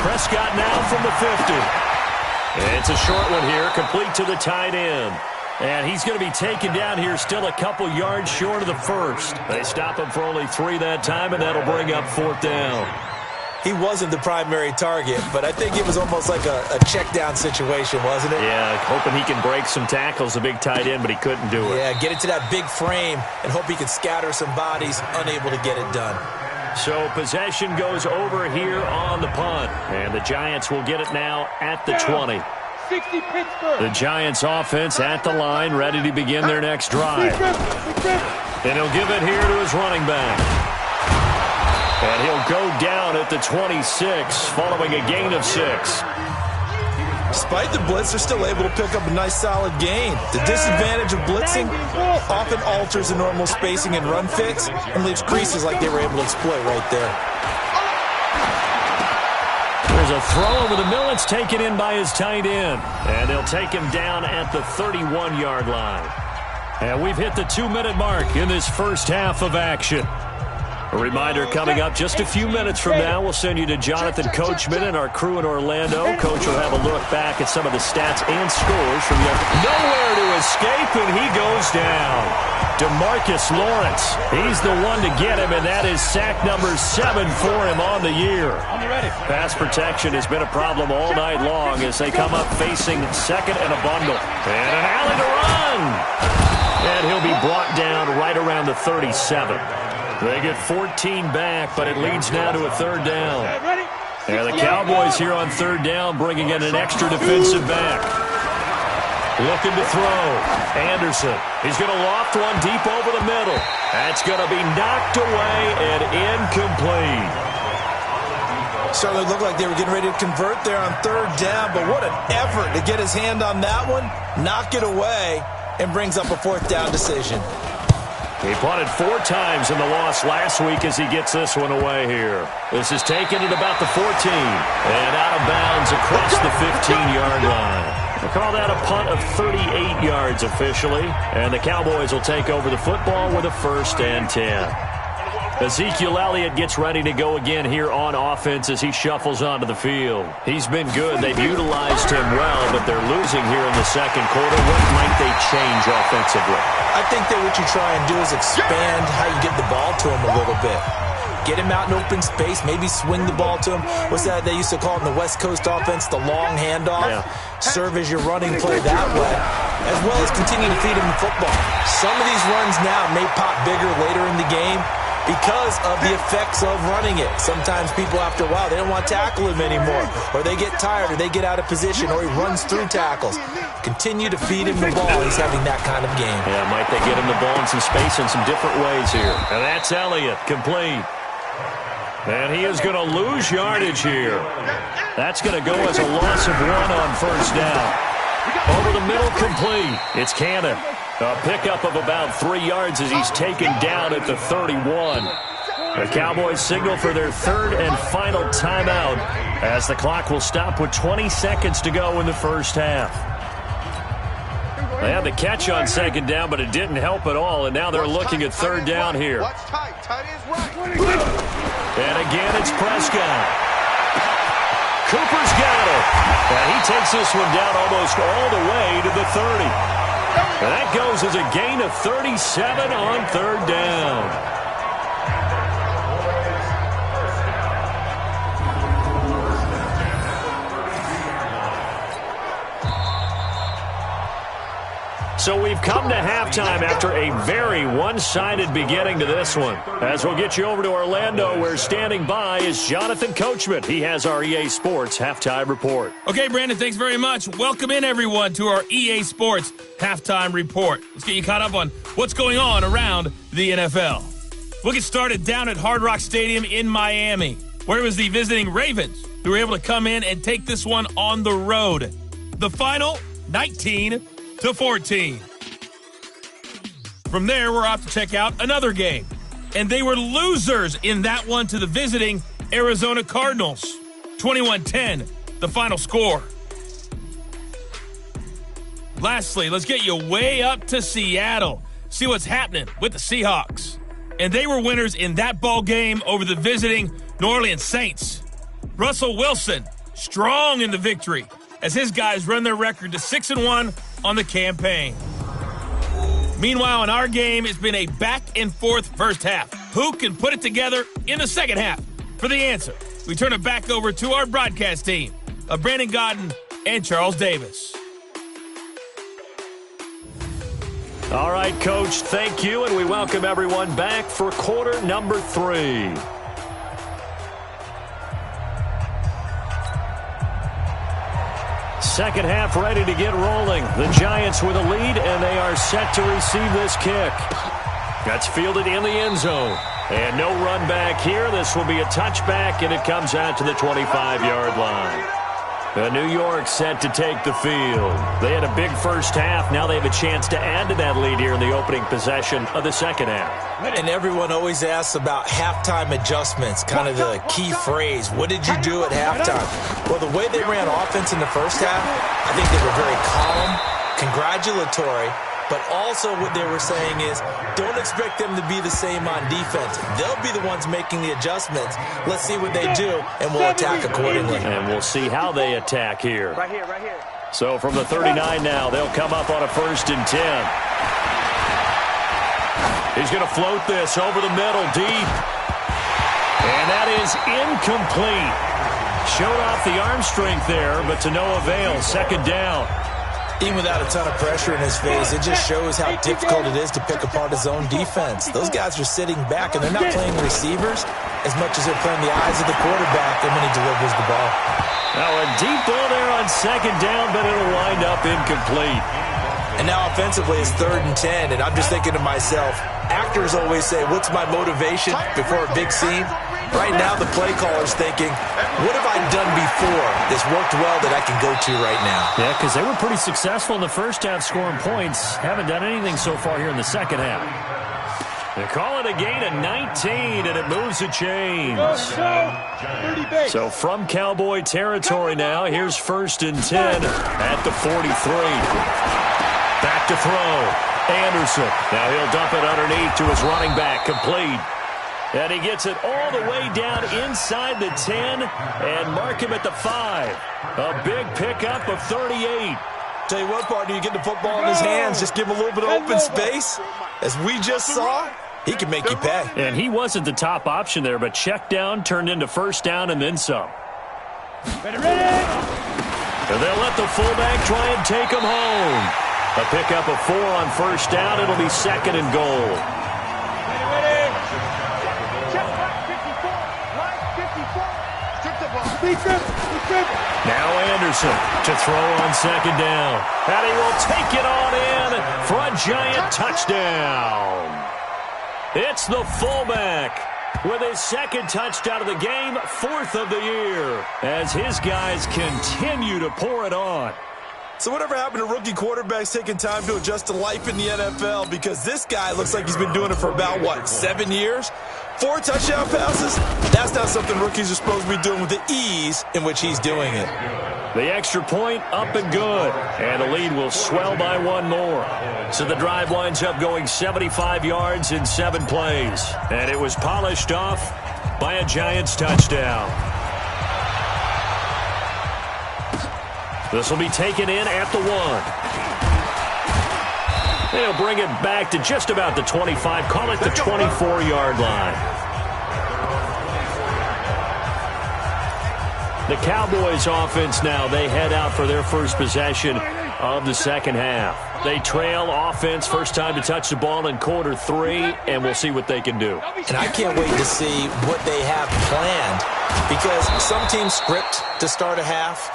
Prescott now from the 50. It's a short one here, complete to the tight end. And he's going to be taken down here still a couple yards short of the first. They stop him for only 3 that time, and that'll bring up 4th down. He wasn't the primary target, but I think it was almost like a check down situation, wasn't it? Yeah, hoping he can break some tackles, a big tight end, but he couldn't do it. Yeah, get it to that big frame and hope he can scatter some bodies, unable to get it done. So possession goes over here on the punt, and the Giants will get it now at the 20. 60 Pittsburgh. The Giants offense at the line, ready to begin their next drive. And he'll give it here to his running back. And he'll go down at the 26, following a gain of 6. Despite the blitz, they're still able to pick up a nice solid gain. The disadvantage of blitzing often alters the normal spacing and run fits and leaves creases like they were able to exploit right there. There's a throw over the middle. It's taken in by his tight end. And they'll take him down at the 31-yard line. And we've hit the 2-minute mark in this first half of action. A reminder coming up just a few minutes from now, we'll send you to Jonathan Coachman and our crew in Orlando. Coach will have a look back at some of the stats and scores from the nowhere to escape, and he goes down. DeMarcus Lawrence, he's the one to get him, and that is sack number 7 for him on the year. Pass protection has been a problem all night long as they come up facing 2nd and a bundle. And an alley to run. And he'll be brought down right around the 37. They get 14 back, but it leads now to a 3rd down. And the Cowboys here on 3rd down bringing in an extra defensive back. Looking to throw. Anderson. He's going to loft one deep over the middle. That's going to be knocked away and incomplete. Certainly looked like they were getting ready to convert there on 3rd down, but what an effort to get his hand on that one, knock it away, and brings up a 4th down decision. He punted 4 times in the loss last week as he gets this one away here. This is taken at about the 14 and out of bounds across the 15-yard line. We'll call that a punt of 38 yards officially, and the Cowboys will take over the football with a 1st and 10. Ezekiel Elliott gets ready to go again here on offense as he shuffles onto the field. He's been good. They've utilized him well, but they're losing here in the 2nd quarter. What might they change offensively? I think that what you try and do is expand how you get the ball to him a little bit. Get him out in open space, maybe swing the ball to him. What's that they used to call in the West Coast offense, the long handoff? Yeah. Serve as your running play that way, as well as continue to feed him the football. Some of these runs now may pop bigger later in the game because of the effects of running it. Sometimes people, after a while, they don't want to tackle him anymore, or they get tired, or they get out of position, or he runs through tackles. Continue to feed him the ball. He's having that kind of game. Yeah, might they get him the ball in some space in some different ways here. And that's Elliott, complete. And he is going to lose yardage here. That's going to go as a loss of 1 on first down. Over the middle, complete. It's Cannon. A pickup of about 3 yards as he's taken down at the 31. The Cowboys signal for their third and final timeout as the clock will stop with 20 seconds to go in the first half. They had the catch on second down, but it didn't help at all, and now they're looking at third down here. And again, it's Prescott. Cooper's got it. And he takes this one down almost all the way to the 30. And that goes as a gain of 37 on third down. So we've come to halftime after a very one-sided beginning to this one. As we'll get you over to Orlando, where standing by is Jonathan Coachman. He has our EA Sports Halftime Report. Okay, Brandon, thanks very much. Welcome in, everyone, to our EA Sports Halftime Report. Let's get you caught up on what's going on around the NFL. We'll get started down at Hard Rock Stadium in Miami, where it was the visiting Ravens who were able to come in and take this one on the road. The final, 19-14. From there, we're off to check out another game. And they were losers in that one to the visiting Arizona Cardinals. 21-10, the final score. Lastly, let's get you way up to Seattle. See what's happening with the Seahawks. And they were winners in that ball game over the visiting New Orleans Saints. Russell Wilson, strong in the victory, as his guys run their record to 6-1 on the campaign. Meanwhile, in our game, it's been a back-and-forth first half. Who can put it together in the second half? For the answer, we turn it back over to our broadcast team of Brandon Godden and Charles Davis. All right, Coach, thank you, and we welcome everyone back for quarter number 3. Second half ready to get rolling. The Giants with a lead, and they are set to receive this kick. That's fielded in the end zone. And no run back here. This will be a touchback, and it comes out to the 25-yard line. New York set to take the field. They had a big first half. Now they have a chance to add to that lead here in the opening possession of the second half. And everyone always asks about halftime adjustments, kind of the key phrase. What did you do at halftime? Well, the way they ran offense in the first half, I think they were very calm, congratulatory, but also what they were saying is don't expect them to be the same on defense. They'll be the ones making the adjustments. Let's see what they do, and we'll attack accordingly. And we'll see how they attack here. Right here, right here. So from the 39 now, they'll come up on a 1st and 10. He's going to float this over the middle, deep. And that is incomplete. Showed off the arm strength there, but to no avail. Second down. Even without a ton of pressure in his face, it just shows how difficult it is to pick apart his own defense. Those guys are sitting back, and they're not playing receivers as much as they're playing the eyes of the quarterback when he delivers the ball. Now a deep ball there on second down, but it'll wind up incomplete. And now offensively it's 3rd and 10, and I'm just thinking to myself, actors always say, what's my motivation before a big scene? Right now the play caller's thinking, what have I done before that's worked well that I can go to right now? Yeah, because they were pretty successful in the first half scoring points. Haven't done anything so far here in the second half. They call it a gain of 19, and it moves the chains. So from Cowboy territory now, here's 1st and 10 at the 43. Back to throw. Anderson. Now he'll dump it underneath to his running back. Complete. And he gets it all the way down inside the 10 and mark him at the 5. A big pickup of 38. Tell you what, partner, you get the football in his hands, just give him a little bit of open space. As we just saw, he can make you pay. And he wasn't the top option there, but check down turned into first down and then some. Ready. And they'll let the fullback try and take him home. A pickup of 4 on first down. It'll be 2nd and goal. Ready. Check right 54. Right 54. Strip the ball. Now Anderson to throw on second down. And he will take it on in for a giant touchdown. It's the fullback with his second touchdown of the game, 4th of the year, as his guys continue to pour it on. So whatever happened to rookie quarterbacks taking time to adjust to life in the NFL? Because this guy looks like he's been doing it for about, 7 years? 4 touchdown passes? That's not something rookies are supposed to be doing with the ease in which he's doing it. The extra point up and good. And the lead will swell by 1 more. So the drive winds up going 75 yards in 7 plays. And it was polished off by a Giants touchdown. This will be taken in at the 1. They'll bring it back to just about the 25. Call it the 24-yard line. The Cowboys offense now, they head out for their first possession of the second half. They trail offense, first time to touch the ball in quarter 3, and we'll see what they can do. And I can't wait to see what they have planned, because some teams script to start a half.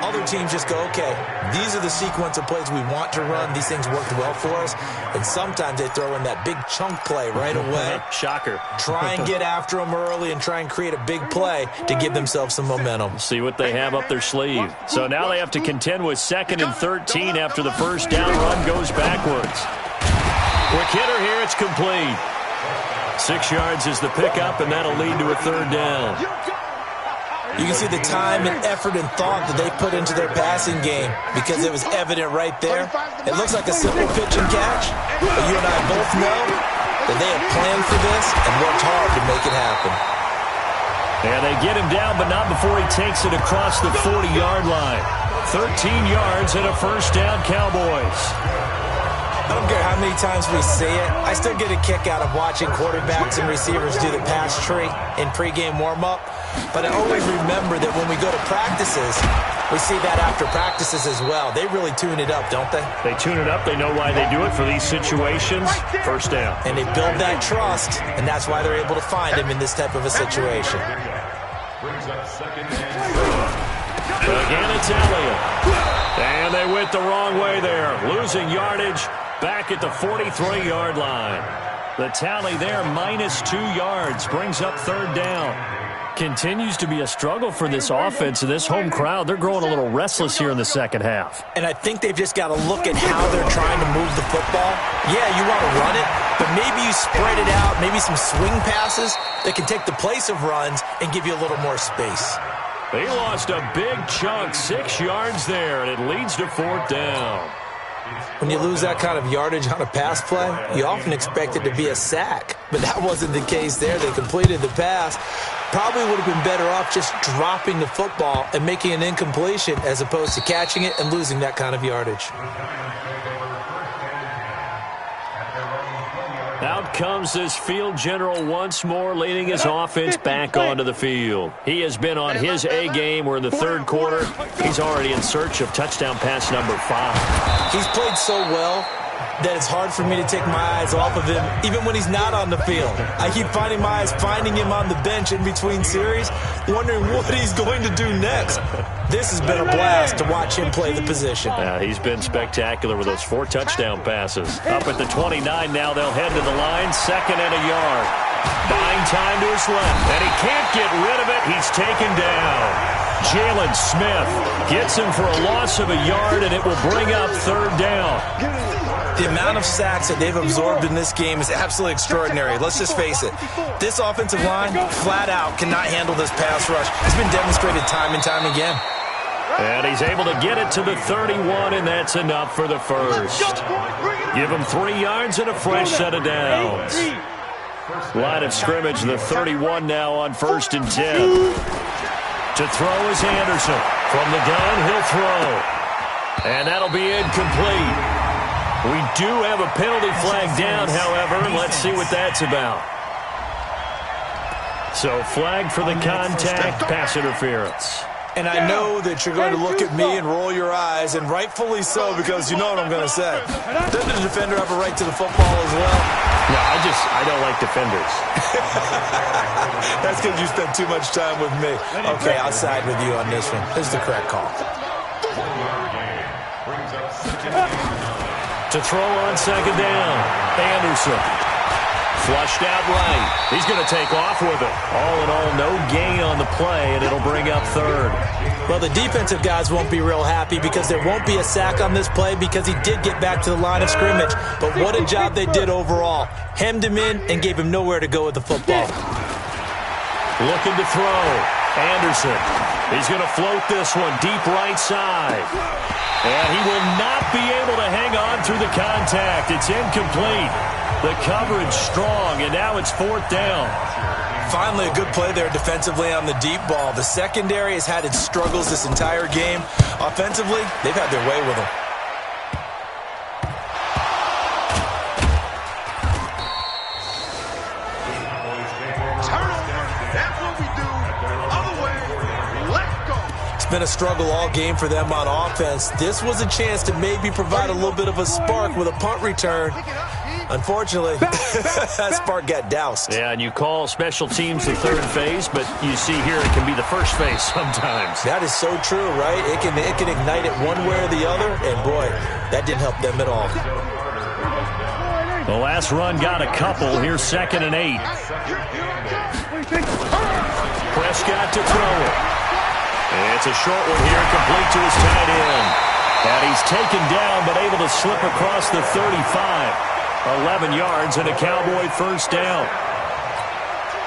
Other teams just go, okay, these are the sequence of plays we want to run. These things worked well for us. And sometimes they throw in that big chunk play right away. Shocker. Try and get after them early and try and create a big play to give themselves some momentum. See what they have up their sleeve. So now they have to contend with 2nd and 13 after the first down run goes backwards. Quick hitter here, it's complete. 6 yards is the pickup, and that'll lead to a 3rd down. You can see the time and effort and thought that they put into their passing game, because it was evident right there. It looks like a simple pitch and catch, but you and I both know that they have planned for this and worked hard to make it happen. And they get him down, but not before he takes it across the 40-yard line. 13 yards and a first down, Cowboys. I don't care how many times we see it. I still get a kick out of watching quarterbacks and receivers do the pass tree in pregame warm-up. But I always remember that when we go to practices, we see that after practices as well. They really tune it up, don't they? They tune it up. They know why they do it for these situations. First down. And they build that trust, and that's why they're able to find him in this type of a situation. Again, it's Elliott. And they went the wrong way there. Losing yardage back at the 43-yard line. The tally there, -2 yards, brings up 3rd down. Continues to be a struggle for this offense and this home crowd. They're growing a little restless here in the second half. And I think they've just got to look at how they're trying to move the football. Yeah, you want to run it, but maybe you spread it out, maybe some swing passes that can take the place of runs and give you a little more space. They lost a big chunk, 6 yards there, and it leads to 4th down. When you lose that kind of yardage on a pass play, you often expect it to be a sack. But that wasn't the case there. They completed the pass. Probably would have been better off just dropping the football and making an incompletion as opposed to catching it and losing that kind of yardage. Out comes this field general once more, leading his offense back onto the field. He has been on his A game. We're in the 3rd quarter. He's already in search of touchdown pass number 5. He's played so well that it's hard for me to take my eyes off of him, even when he's not on the field. I keep finding my eyes finding him on the bench in between series, wondering what he's going to do next. This has been a blast to watch him play the position. He's been spectacular with those 4 touchdown passes. Up at the 29 now, they'll head to the line, 2nd and a yard. Buying time to his left, and he can't get rid of it. He's taken down. Jalen Smith gets him for a loss of a yard, and it will bring up 3rd down. The amount of sacks that they've absorbed in this game is absolutely extraordinary. Let's just face it. This offensive line, flat out, cannot handle this pass rush. It's been demonstrated time and time again. And he's able to get it to the 31, and that's enough for the first. Give him 3 yards and a fresh set of downs. Line of scrimmage, the 31 now on 1st and 10. To throw is Anderson. From the gun, he'll throw. And that'll be incomplete. We do have a penalty flag down, however. Let's see what that's about. So flag for the contact, pass interference. And I know that you're going to look at me and roll your eyes, and rightfully so, because you know what I'm going to say. Doesn't the defender have a right to the football as well? No, I don't like defenders. That's because you spent too much time with me. Okay, I'll side with you on this one. This is the correct call. To throw on second down, Anderson. Flushed out right. He's going to take off with it. All in all, no gain on the play, and it'll bring up third. Well, the defensive guys won't be real happy because there won't be a sack on this play because he did get back to the line of scrimmage. But what a job they did overall. Hemmed him in and gave him nowhere to go with the football. Looking to throw. Anderson. He's going to float this one deep right side. And he will not be able to hang on through the contact. It's incomplete. The coverage strong, and now it's fourth down. Finally, a good play there defensively on the deep ball. The secondary has had its struggles this entire game. Offensively, they've had their way with them. Been a struggle all game for them on offense. This was a chance to maybe provide a little bit of a spark with a punt return. Unfortunately, that spark got doused. Yeah, and you call special teams the third phase, but you see here it can be the first phase sometimes. That is so true, right? It can ignite it one way or the other, and boy, that didn't help them at all. The last run got a couple. Here's 2nd and 8. Prescott to throw it. It's a short one here, complete to his tight end. And he's taken down, but able to slip across the 35. 11 yards and a Cowboy first down.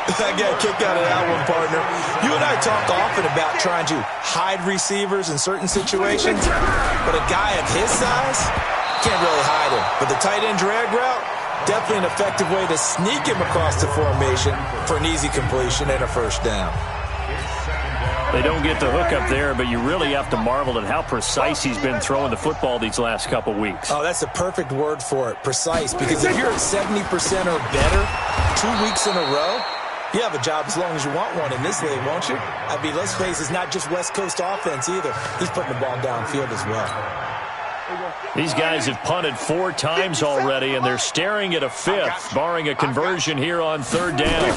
I got kicked out of that one, partner. You and I talk often about trying to hide receivers in certain situations, but a guy of his size can't really hide him. But the tight end drag route, definitely an effective way to sneak him across the formation for an easy completion and a first down. They don't get the hook up there, but you really have to marvel at how precise he's been throwing the football these last couple weeks. Oh, that's the perfect word for it, precise, because if you're at 70% or better 2 weeks in a row, you have a job as long as you want one in this league, won't you? I mean, let's face it, it's not just West Coast offense either. He's putting the ball downfield as well. These guys have punted 4 times already, and they're staring at a 5th, barring a conversion here on 3rd down.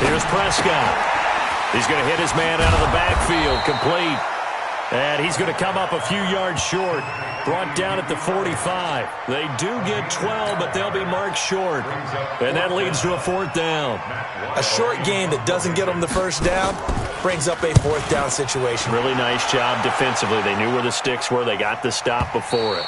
Here's Prescott. He's going to hit his man out of the backfield, complete. And he's going to come up a few yards short. Brought down at the 45. They do get 12, but they'll be marked short. And that leads to a 4th down. A short game that doesn't get them the first down brings up a 4th down situation. Really nice job defensively. They knew where the sticks were. They got the stop before it.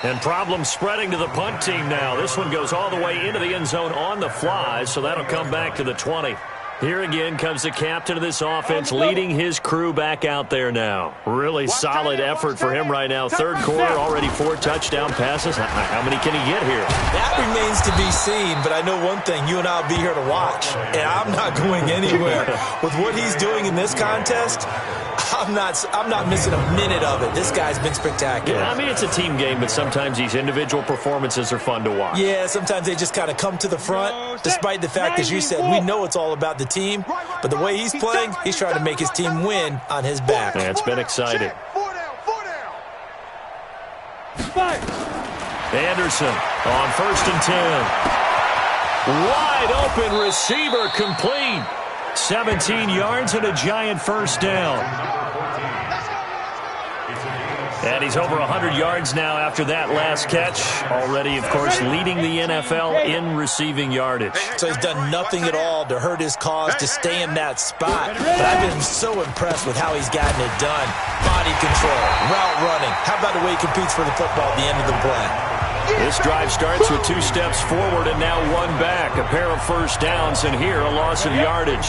And problems spreading to the punt team now. This one goes all the way into the end zone on the fly, so that'll come back to the 20. Here again comes the captain of this offense, leading his crew back out there now. Really solid effort for him right now. 3rd quarter, already 4 touchdown passes. How many can he get here? That remains to be seen, but I know one thing. You and I will be here to watch, and I'm not going anywhere. With what he's doing in this contest, I'm not missing a minute of it. This guy's been spectacular. Yeah, I mean, it's a team game, but sometimes these individual performances are fun to watch. Yeah, sometimes they just kind of come to the front, despite the fact, as you said, we know it's all about the team, but the way he's playing, he's trying to make his team win on his back. Yeah, it's been exciting. Anderson on 1st and 10. Wide open receiver, complete. 17 yards and a giant first down. And he's over 100 yards now after that last catch. Already, of course, leading the NFL in receiving yardage. So he's done nothing at all to hurt his cause to stay in that spot. But I've been so impressed with how he's gotten it done. Body control, route running. How about the way he competes for the football at the end of the play? This drive starts with 2 steps forward and now 1 back. A pair of first downs, and here a loss of yardage.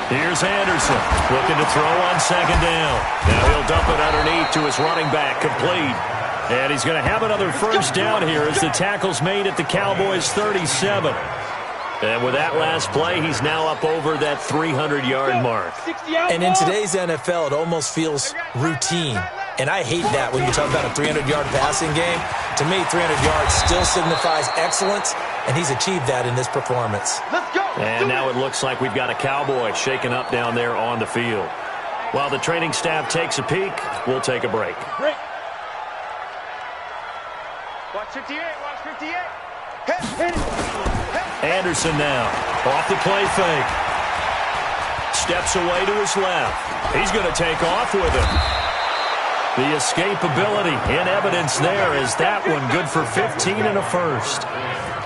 Here's Anderson looking to throw on 2nd down. Now he'll dump it underneath to his running back, complete. And he's going to have another first down here as the tackle's made at the Cowboys' 37. And with that last play, he's now up over that 300-yard mark. And in today's NFL, it almost feels routine. And I hate that when you talk about a 300-yard passing game. To me, 300 yards still signifies excellence, and he's achieved that in this performance. Let's go. And now it looks like we've got a Cowboy shaken up down there on the field. While the training staff takes a peek, we'll take a break. Break. Watch 58, watch 58. Hit it. Anderson now, off the play fake. Steps away to his left. He's going to take off with it. The escapability in evidence there is that one good for 15 and a first.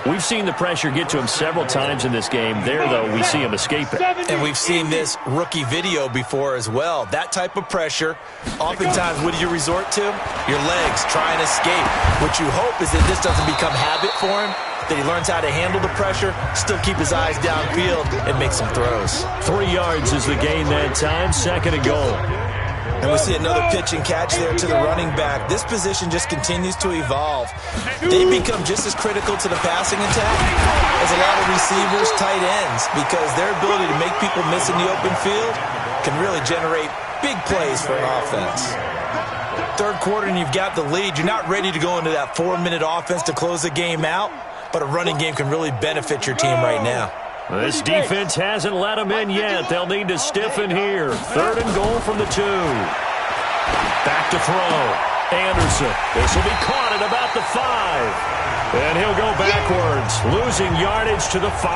We've seen the pressure get to him several times in this game. There, though, we see him escape it. And we've seen this rookie video before as well. That type of pressure, oftentimes, what do you resort to? Your legs, try and escape. What you hope is that this doesn't become habit for him, that he learns how to handle the pressure, still keep his eyes downfield, and make some throws. 3 yards is the gain that time, 2nd and goal. And we see another pitch and catch there to the running back. This position just continues to evolve. They become just as critical to the passing attack as a lot of receivers, tight ends, because their ability to make people miss in the open field can really generate big plays for an offense. Third quarter and you've got the lead. You're not ready to go into that 4-minute offense to close the game out, but a running game can really benefit your team right now. This defense hasn't let them in yet. They'll need to stiffen here. 3rd and goal from the 2. Back to throw. Anderson. This will be caught at about the 5. And he'll go backwards, losing yardage to the 5.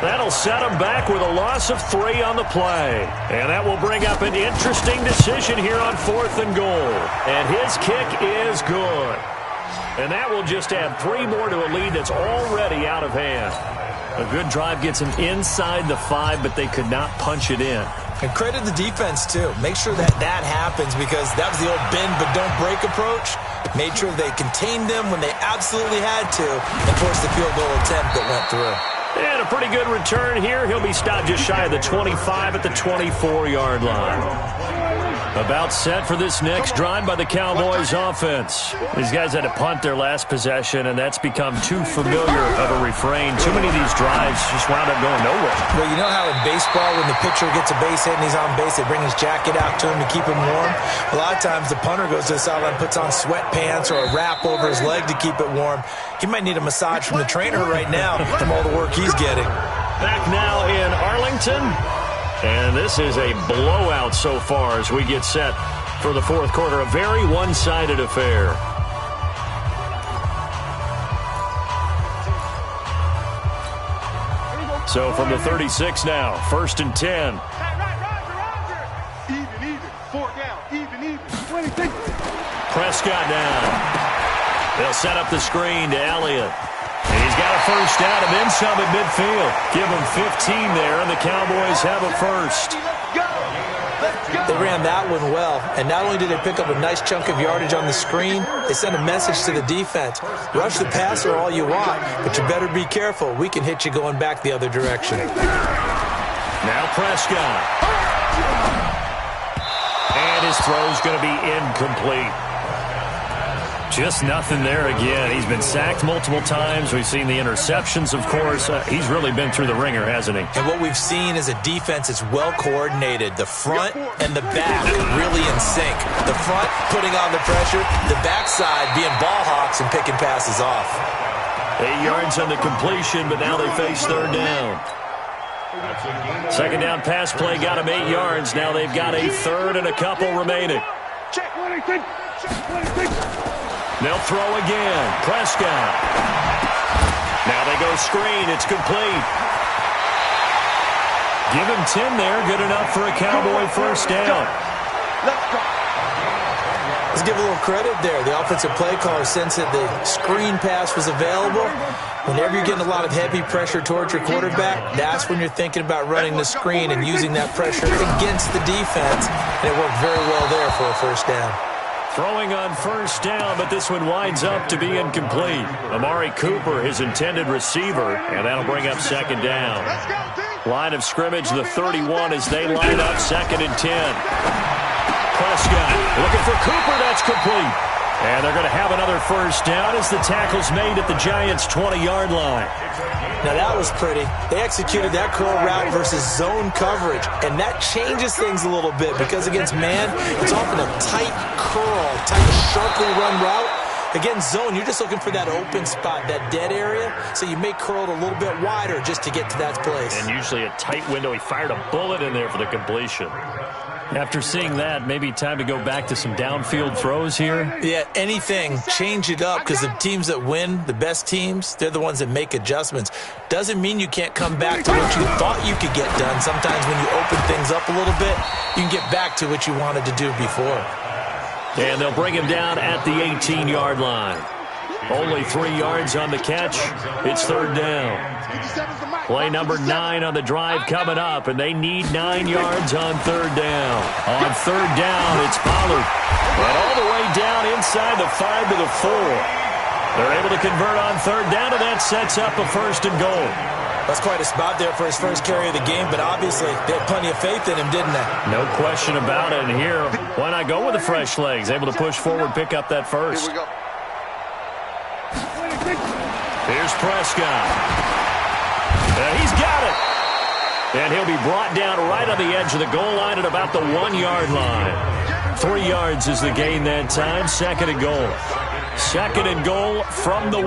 That'll set him back with a loss of 3 on the play. And that will bring up an interesting decision here on 4th and goal. And his kick is good. And that will just add 3 more to a lead that's already out of hand. A good drive gets him inside the 5, but they could not punch it in. And credit the defense, too. Make sure that that happens, because that was the old bend but don't break approach. Made sure they contained them when they absolutely had to and forced the field goal attempt that went through. And a pretty good return here. He'll be stopped just shy of the 25 at the 24-yard line. About set for this next drive by the Cowboys offense. These guys had to punt their last possession, and that's become too familiar of a refrain. Too many of these drives just wound up going nowhere. Well, you know how in baseball, when the pitcher gets a base hit and he's on base, they bring his jacket out to him to keep him warm? A lot of times the punter goes to the sideline, puts on sweatpants or a wrap over his leg to keep it warm. He might need a massage from the trainer right now from all the work he's getting. Back now in Arlington. And this is a blowout so far as we get set for the 4th quarter. A very one-sided affair. So from the 36 now, 1st and 10. Even. 4 down. Even. 26. Prescott down. They'll set up the screen to Elliott. And he's got a first down and then some at midfield. Give him 15 there, and the Cowboys have a first. They ran that one well, and not only did they pick up a nice chunk of yardage on the screen, they sent a message to the defense. Rush the passer all you want, but you better be careful. We can hit you going back the other direction. Now Prescott. And his throw's going to be incomplete. Just nothing there again. He's been sacked multiple times. We've seen the interceptions, of course. He's really been through the ringer, hasn't he? And what we've seen is a defense that's well coordinated. The front and the back really in sync. The front putting on the pressure, the backside being ball hawks and picking passes off. 8 yards on the completion, but now they face 3rd down. 2nd down pass play got him 8 yards. Now they've got a 3rd and a couple remaining. Check 26. Check 26. They'll throw again. Prescott. Now they go screen. It's complete. Give him 10 there. Good enough for a Cowboy first down. Let's go. Let's give a little credit there. The offensive play caller sensed that the screen pass was available. Whenever you're getting a lot of heavy pressure towards your quarterback, that's when you're thinking about running the screen and using that pressure against the defense. And it worked very well there for a first down. Throwing on first down, but this one winds up to be incomplete. Amari Cooper, his intended receiver, and that'll bring up 2nd down. Line of scrimmage, the 31 as they line up 2nd and 10. Prescott looking for Cooper. That's complete. And they're going to have another first down as the tackle's made at the Giants' 20-yard line. Now, that was pretty. They executed that curl route versus zone coverage, and that changes things a little bit because against man, it's often a tight curl, tight, sharply run route. Against zone, you're just looking for that open spot, that dead area, so you may curl it a little bit wider just to get to that place. And usually a tight window. He fired a bullet in there for the completion. After seeing that, maybe time to go back to some downfield throws here. Yeah, anything. Change it up because the teams that win, the best teams, they're the ones that make adjustments. Doesn't mean you can't come back to what you thought you could get done. Sometimes when you open things up a little bit, you can get back to what you wanted to do before. And they'll bring him down at the 18-yard line. Only 3 yards on the catch. It's third down. Play number 9 on the drive coming up, and they need 9 yards on third down. On third down, it's Pollard. And all the way down inside the 5 to the 4. They're able to convert on third down, and that sets up a first and goal. That's quite a spot there for his first carry of the game, but obviously they had plenty of faith in him, didn't they? No question about it. And here, why not go with the fresh legs? Able to push forward, pick up that first. Here we go. Here's Prescott. He's got it. And he'll be brought down right on the edge of the goal line at about the 1-yard line. 3 yards is the gain that time. Second and goal. Second and goal from the 1.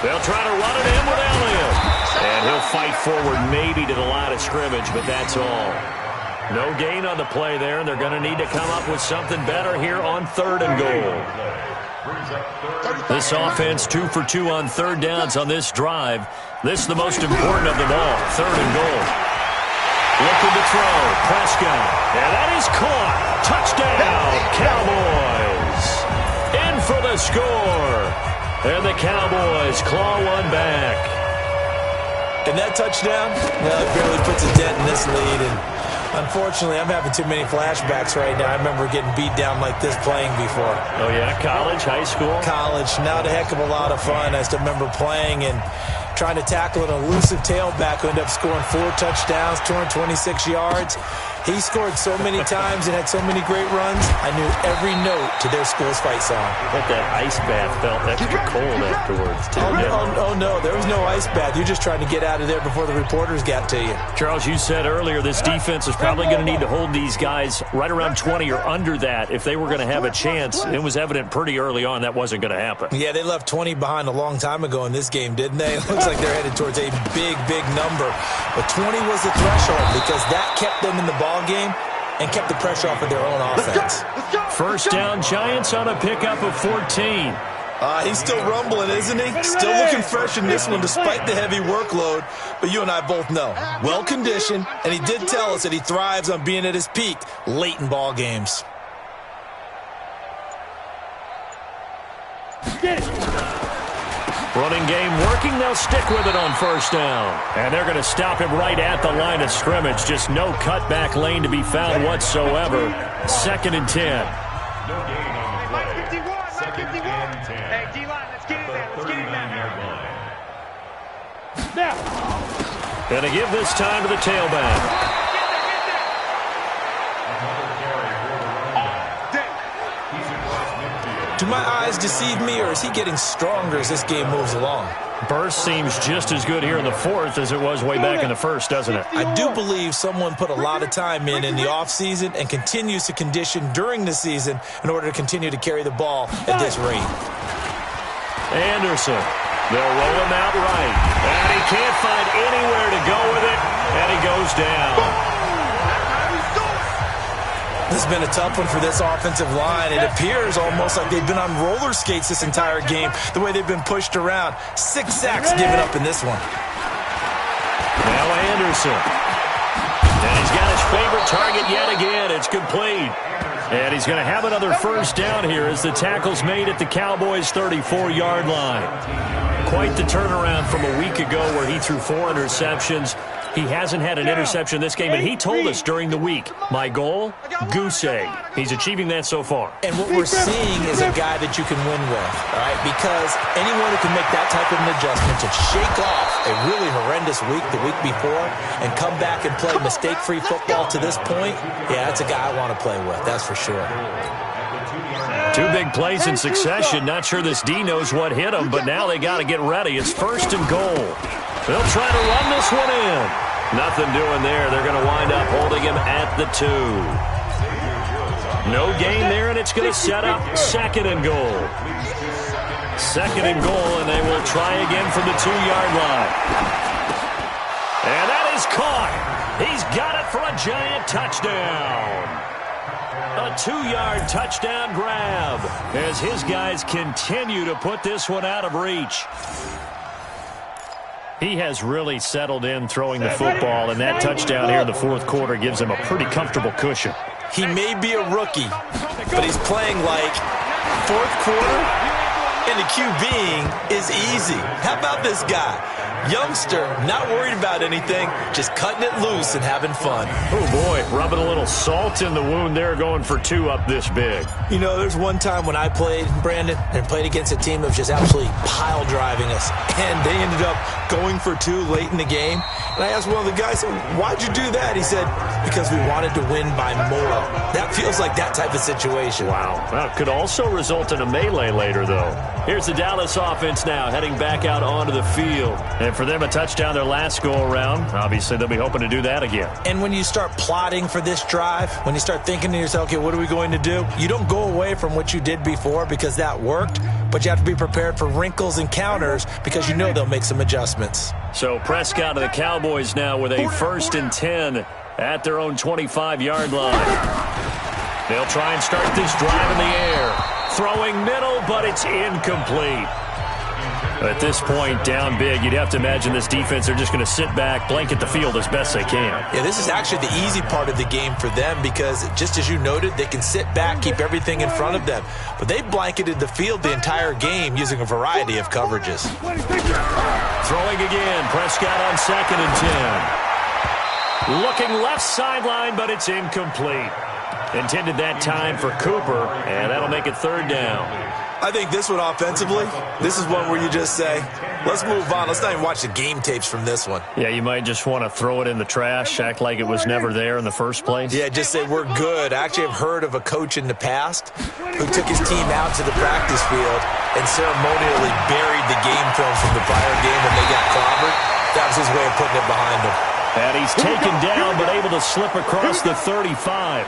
They'll try to run it in with Elliott. And he'll fight forward maybe to the line of scrimmage, but that's all. No gain on the play there, and they're going to need to come up with something better here on third and goal. This offense 2 for 2 on third downs on this drive. This is the most important of them all. Third and goal. Looking to throw. Prescott. And that is caught. Touchdown, Cowboys. In for the score. And the Cowboys claw one back. And that touchdown, well, it barely puts a dent in this lead. And unfortunately, I'm having too many flashbacks right now. I remember getting beat down like this playing before. Oh, yeah? College, high school? College. Not a heck of a lot of fun. I still remember playing and trying to tackle an elusive tailback who ended up scoring 4 touchdowns, 226 yards. He scored so many times and had so many great runs, I knew every note to their school's fight song. But that ice bath felt extra cold afterwards, too. Oh, no, there was no ice bath. You're just trying to get out of there before the reporters got to you. Charles, you said earlier this defense is probably going to need to hold these guys right around 20 or under that if they were going to have a chance. It was evident pretty early on that wasn't going to happen. Yeah, they left 20 behind a long time ago in this game, didn't they? It looks like they're headed towards a big, big number. But 20 was the threshold because that kept them in the ball game and kept the pressure off of their own offense. First down, Giants on a pickup of 14. He's still rumbling, isn't he? Still looking fresh in this one despite the heavy workload. But you and I both know, well-conditioned, and he did tell us that he thrives on being at his peak late in ball games. Running game working. They'll stick with it on first down. And they're going to stop him right at the line of scrimmage. Just no cutback lane to be found whatsoever. Second and 10. Mike 51, Mike 51. Hey, D-line, let's get it there. Let's get it there. Now. Going to give this time to the tailback. Do my eyes deceive me, or is he getting stronger as this game moves along? Burst seems just as good here in the fourth as it was way back in the first, doesn't it? I do believe someone put a lot of time in the offseason and continues to condition during the season in order to continue to carry the ball at this rate. Anderson. They'll roll him out right. And he can't find anywhere to go with it, and he goes down. This has been a tough one for this offensive line. It appears almost like they've been on roller skates this entire game, the way they've been pushed around. 6 sacks given up in this one. Now Anderson. And he's got his favorite target yet again. It's complete. And he's going to have another first down here as the tackle's made at the Cowboys' 34-yard line. Quite the turnaround from a week ago where he threw 4 interceptions. He hasn't had an interception this game, and he told us during the week, my goal, goose egg. He's achieving that so far. And what we're seeing is a guy that you can win with, all right? Because anyone who can make that type of an adjustment to shake off a really horrendous week the week before and come back and play mistake-free football to this point, yeah, that's a guy I want to play with, that's for sure. sure. Two big plays in succession. Not sure this D knows what hit him, but now they got to get ready. It's 1st and goal. They'll try to run this one in. Nothing doing there. They're going to wind up holding him at the 2. No gain there, and it's going to set up 2nd and goal. 2nd and goal, and they will try again from the 2-yard line. And that is caught. He's got it for a giant touchdown. A 2-yard touchdown grab as his guys continue to put this one out of reach. He has really settled in throwing the football, and that touchdown here in the 4th quarter gives him a pretty comfortable cushion. He may be a rookie, but he's playing like 4th quarter, and the QBing is easy. How about this guy? Youngster, not worried about anything, just cutting it loose and having fun. Oh, boy, rubbing a little salt in the wound there, going for 2 up this big. You know, there's one time when I played, Brandon, and played against a team that was just absolutely pile driving us, and they ended up going for 2 late in the game. And I asked one of the guys, why'd you do that? He said, because we wanted to win by more. That feels like that type of situation. Wow. Well, it could also result in a melee later, though. Here's the Dallas offense now, heading back out onto the field. And for them, a touchdown their last go-around. Obviously, they'll be hoping to do that again. And when you start plotting for this drive, when you start thinking to yourself, okay, what are we going to do? You don't go away from what you did before because that worked, but you have to be prepared for wrinkles and counters because you know they'll make some adjustments. So Prescott of the Cowboys now with a 1st and 10 at their own 25-yard line. They'll try and start this drive in the air. Throwing middle, but it's incomplete. At this point, down big, you'd have to imagine this defense, they're just going to sit back, blanket the field as best they can. Yeah, this is actually the easy part of the game for them because, just as you noted, they can sit back, keep everything in front of them. But they blanketed the field the entire game using a variety of coverages. Throwing again, Prescott on 2nd and 10. Looking left sideline, but it's incomplete. Intended that time for Cooper, and that'll make it 3rd down. I think this one offensively, this is one where you just say, let's move on. Let's not even watch the game tapes from this one. Yeah, you might just want to throw it in the trash, act like it was never there in the first place. Yeah, just say we're good. I actually have heard of a coach in the past who took his team out to the practice field and ceremonially buried the game film from the prior game when they got clobbered. That was his way of putting it behind him. And he's taken down but able to slip across the 35.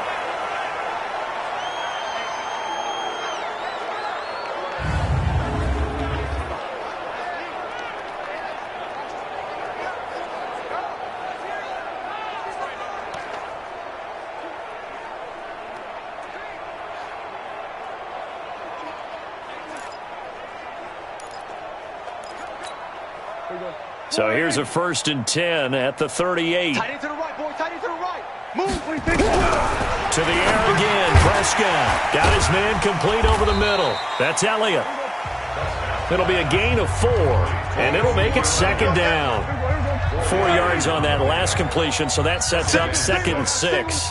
So here's a 1st and 10 at the 38. Tight end to the right, boy. Tight end to the right. Move. To the air again. Prescott got his man complete over the middle. That's Elliott. It'll be a gain of 4, and it'll make it 2nd down. 4 yards on that last completion, so that sets up 2nd and 6.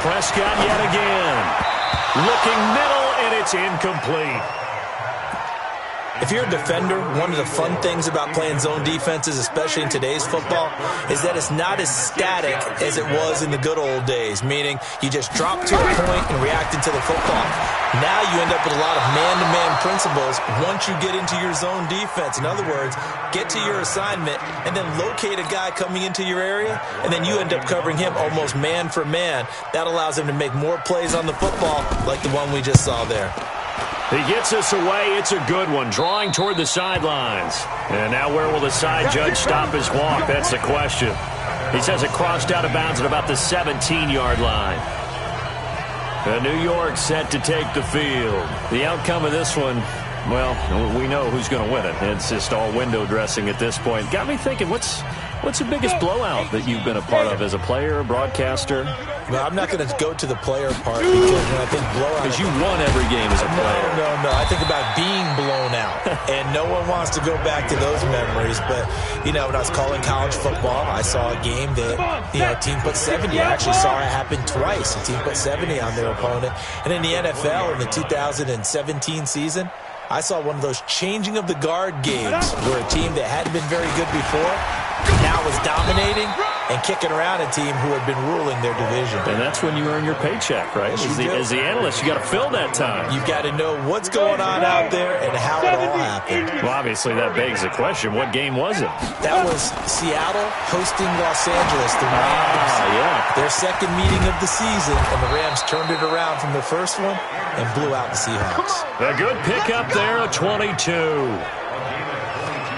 Prescott yet again. Looking middle, and it's incomplete. If you're a defender, one of the fun things about playing zone defenses, especially in today's football, is that it's not as static as it was in the good old days, meaning you just drop to a point and react into the football. Now you end up with a lot of man-to-man principles once you get into your zone defense. In other words, get to your assignment and then locate a guy coming into your area, and then you end up covering him almost man for man. That allows him to make more plays on the football like the one we just saw there. He gets us away. It's a good one. Drawing toward the sidelines. And now where will the side judge stop his walk? That's the question. He says it crossed out of bounds at about the 17-yard line. New York set to take the field. The outcome of this one, well, we know who's going to win it. It's just all window dressing at this point. Got me thinking, what's the biggest blowout that you've been a part of as a player, broadcaster? Well, I'm not going to go to the player part because when I think blowout... Because you won every game as a player. No. I think about being blown out. And no one wants to go back to those memories. But, when I was calling college football, I saw a game that, a team put 70. I actually saw it happen twice. A team put 70 on their opponent. And in the NFL, in the 2017 season, I saw one of those changing of the guard games where a team that hadn't been very good before now was dominating, and kicking around a team who had been ruling their division. And that's when you earn your paycheck, right? As the analyst, you got to fill that time. You've got to know what's going on out there and how it all happened. Well, obviously, that begs the question, what game was it? That was Seattle hosting Los Angeles. The Rams, their second meeting of the season, and the Rams turned it around from the first one and blew out the Seahawks. A good pickup there, a 22.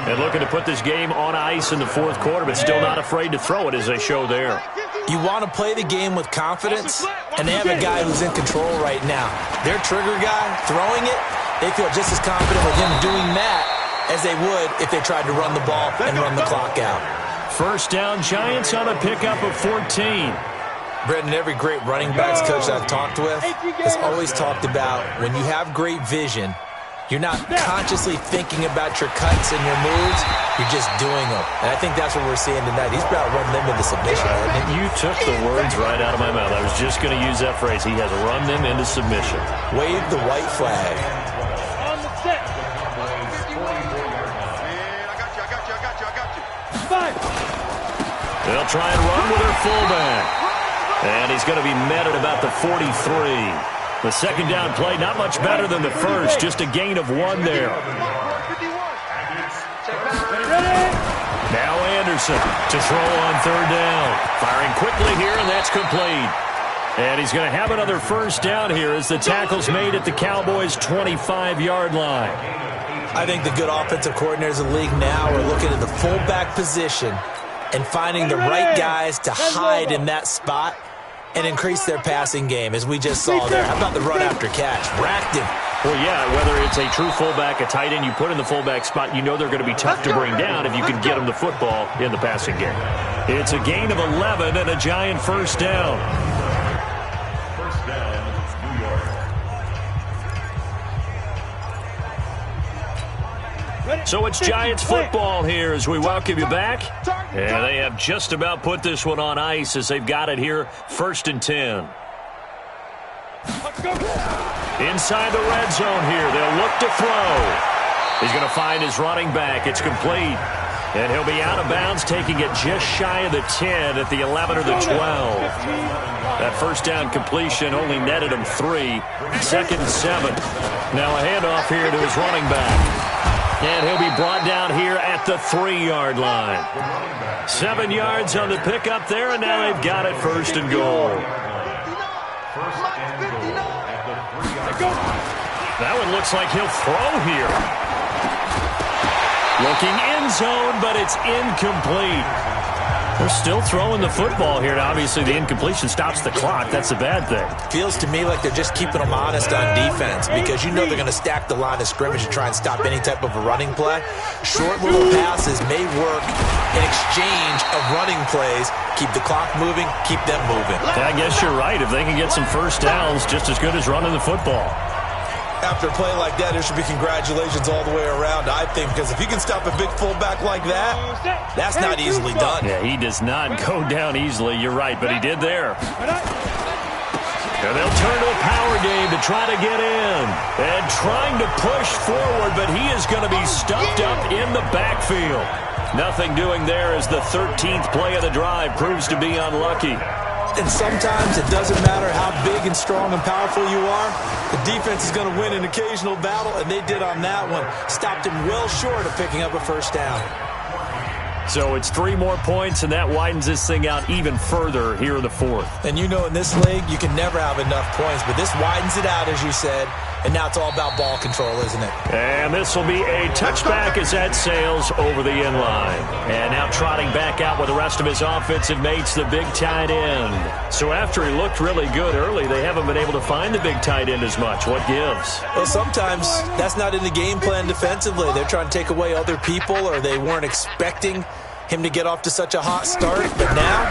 And looking to put this game on ice in the fourth quarter, but still not afraid to throw it as they show there. You want to play the game with confidence, and they have a guy who's in control right now. Their trigger guy, throwing it, they feel just as confident with him doing that as they would if they tried to run the ball and run the clock out. First down, Giants on a pickup of 14. Brendan, every great running backs coach I've talked with has always talked about when you have great vision, you're not consciously thinking about your cuts and your moves. You're just doing them. And I think that's what we're seeing tonight. He's about to run them into submission. You took the words right out of my mouth. I was just going to use that phrase. He has run them into submission. Wave the white flag. On the set. I got you. 5. They'll try and run with their fullback. And he's going to be met at about the 43. The second down play, not much better than the first, just a gain of 1 there. Now Anderson to throw on third down. Firing quickly here, and that's complete. And he's going to have another first down here as the tackle's made at the Cowboys' 25-yard line. I think the good offensive coordinators in the league now are looking at the fullback position and finding the right guys to hide in that spot and increase their passing game, as we just saw there. How about the run after catch? Racked him. Well, yeah, whether it's a true fullback, a tight end, you put in the fullback spot, you know they're going to be tough to bring down if you can get them the football in the passing game. It's a gain of 11 and a Giant first down. First down, New York. So it's Giants football here as we welcome you back. And they have just about put this one on ice as they've got it here, 1st and 10. Inside the red zone here, they'll look to throw. He's going to find his running back. It's complete. And he'll be out of bounds, taking it just shy of the 10 at the 11 or the 12. That first down completion only netted him 3. 2nd and 7. Now a handoff here to his running back. And he'll be brought down here at the 3-yard line. 7 yards on the pickup there, and now they've got it 1st and goal. That one looks like he'll throw here. Looking end zone, but it's incomplete. They're still throwing the football here. Now, obviously, the incompletion stops the clock. That's a bad thing. Feels to me like they're just keeping them honest on defense, because you know they're going to stack the line of scrimmage and try and stop any type of a running play. Short little passes may work in exchange of running plays. Keep the clock moving, keep them moving. I guess you're right. If they can get some first downs, just as good as running the football. After a play like that, there should be congratulations all the way around, I think, because if you can stop a big fullback like that, that's not easily done. Yeah, he does not go down easily. You're right, but he did there. And they'll turn to a power game to try to get in. And trying to push forward, but he is going to be stuffed up in the backfield. Nothing doing there as the 13th play of the drive proves to be unlucky. And sometimes it doesn't matter how big and strong and powerful you are. The defense is going to win an occasional battle, and they did on that one. Stopped him well short of picking up a first down. So it's 3 more points, and that widens this thing out even further here in the 4th. And you know in this league, you can never have enough points, but this widens it out, as you said, and now it's all about ball control, isn't it? And this will be a touchback as that sails over the end line. And now trotting back out with the rest of his offensive mates, the big tight end. So after he looked really good early, they haven't been able to find the big tight end as much. What gives? Well, sometimes that's not in the game plan defensively. They're trying to take away other people, or they weren't expecting him to get off to such a hot start. But now,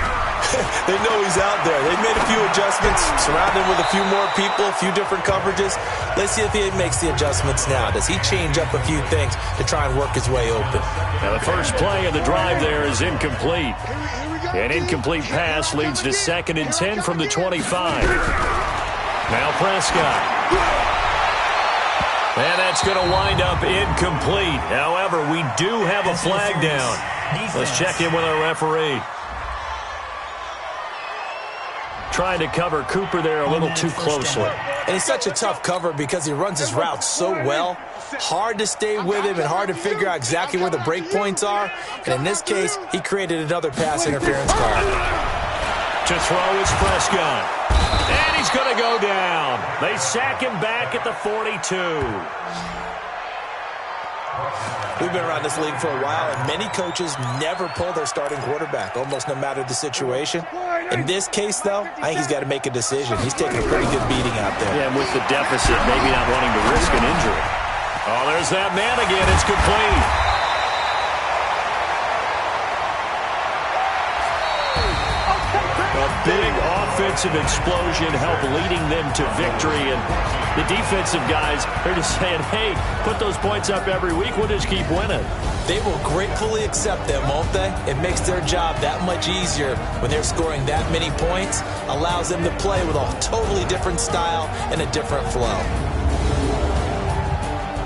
they know he's out there. They've made a few adjustments, surrounded him with a few more people, a few different coverages. Let's see if he makes the adjustments now. Does he change up a few things to try and work his way open? Now the first play of the drive there is incomplete. An incomplete pass leads to 2nd and 10 from the 25. Now Prescott. And that's going to wind up incomplete. However, we do have a flag down. Let's check in with our referee. trying to cover Cooper there a little too closely. And he's such a tough cover because he runs his route so well. Hard to stay with him and hard to figure out exactly where the break points are. And in this case, he created another pass interference call. To throw is Prescott. And he's going to go down. They sack him back at the 42. We've been around this league for a while, and many coaches never pull their starting quarterback, almost no matter the situation. In this case, though, I think he's got to make a decision. He's taking a pretty good beating out there. Yeah, and with the deficit, maybe not wanting to risk an injury. Oh, there's that man again. It's complete. A big offensive explosion helped leading them to victory. And the defensive guys are just saying, hey, put those points up every week. We'll just keep winning. They will gratefully accept them, won't they? It makes their job that much easier when they're scoring that many points. Allows them to play with a totally different style and a different flow.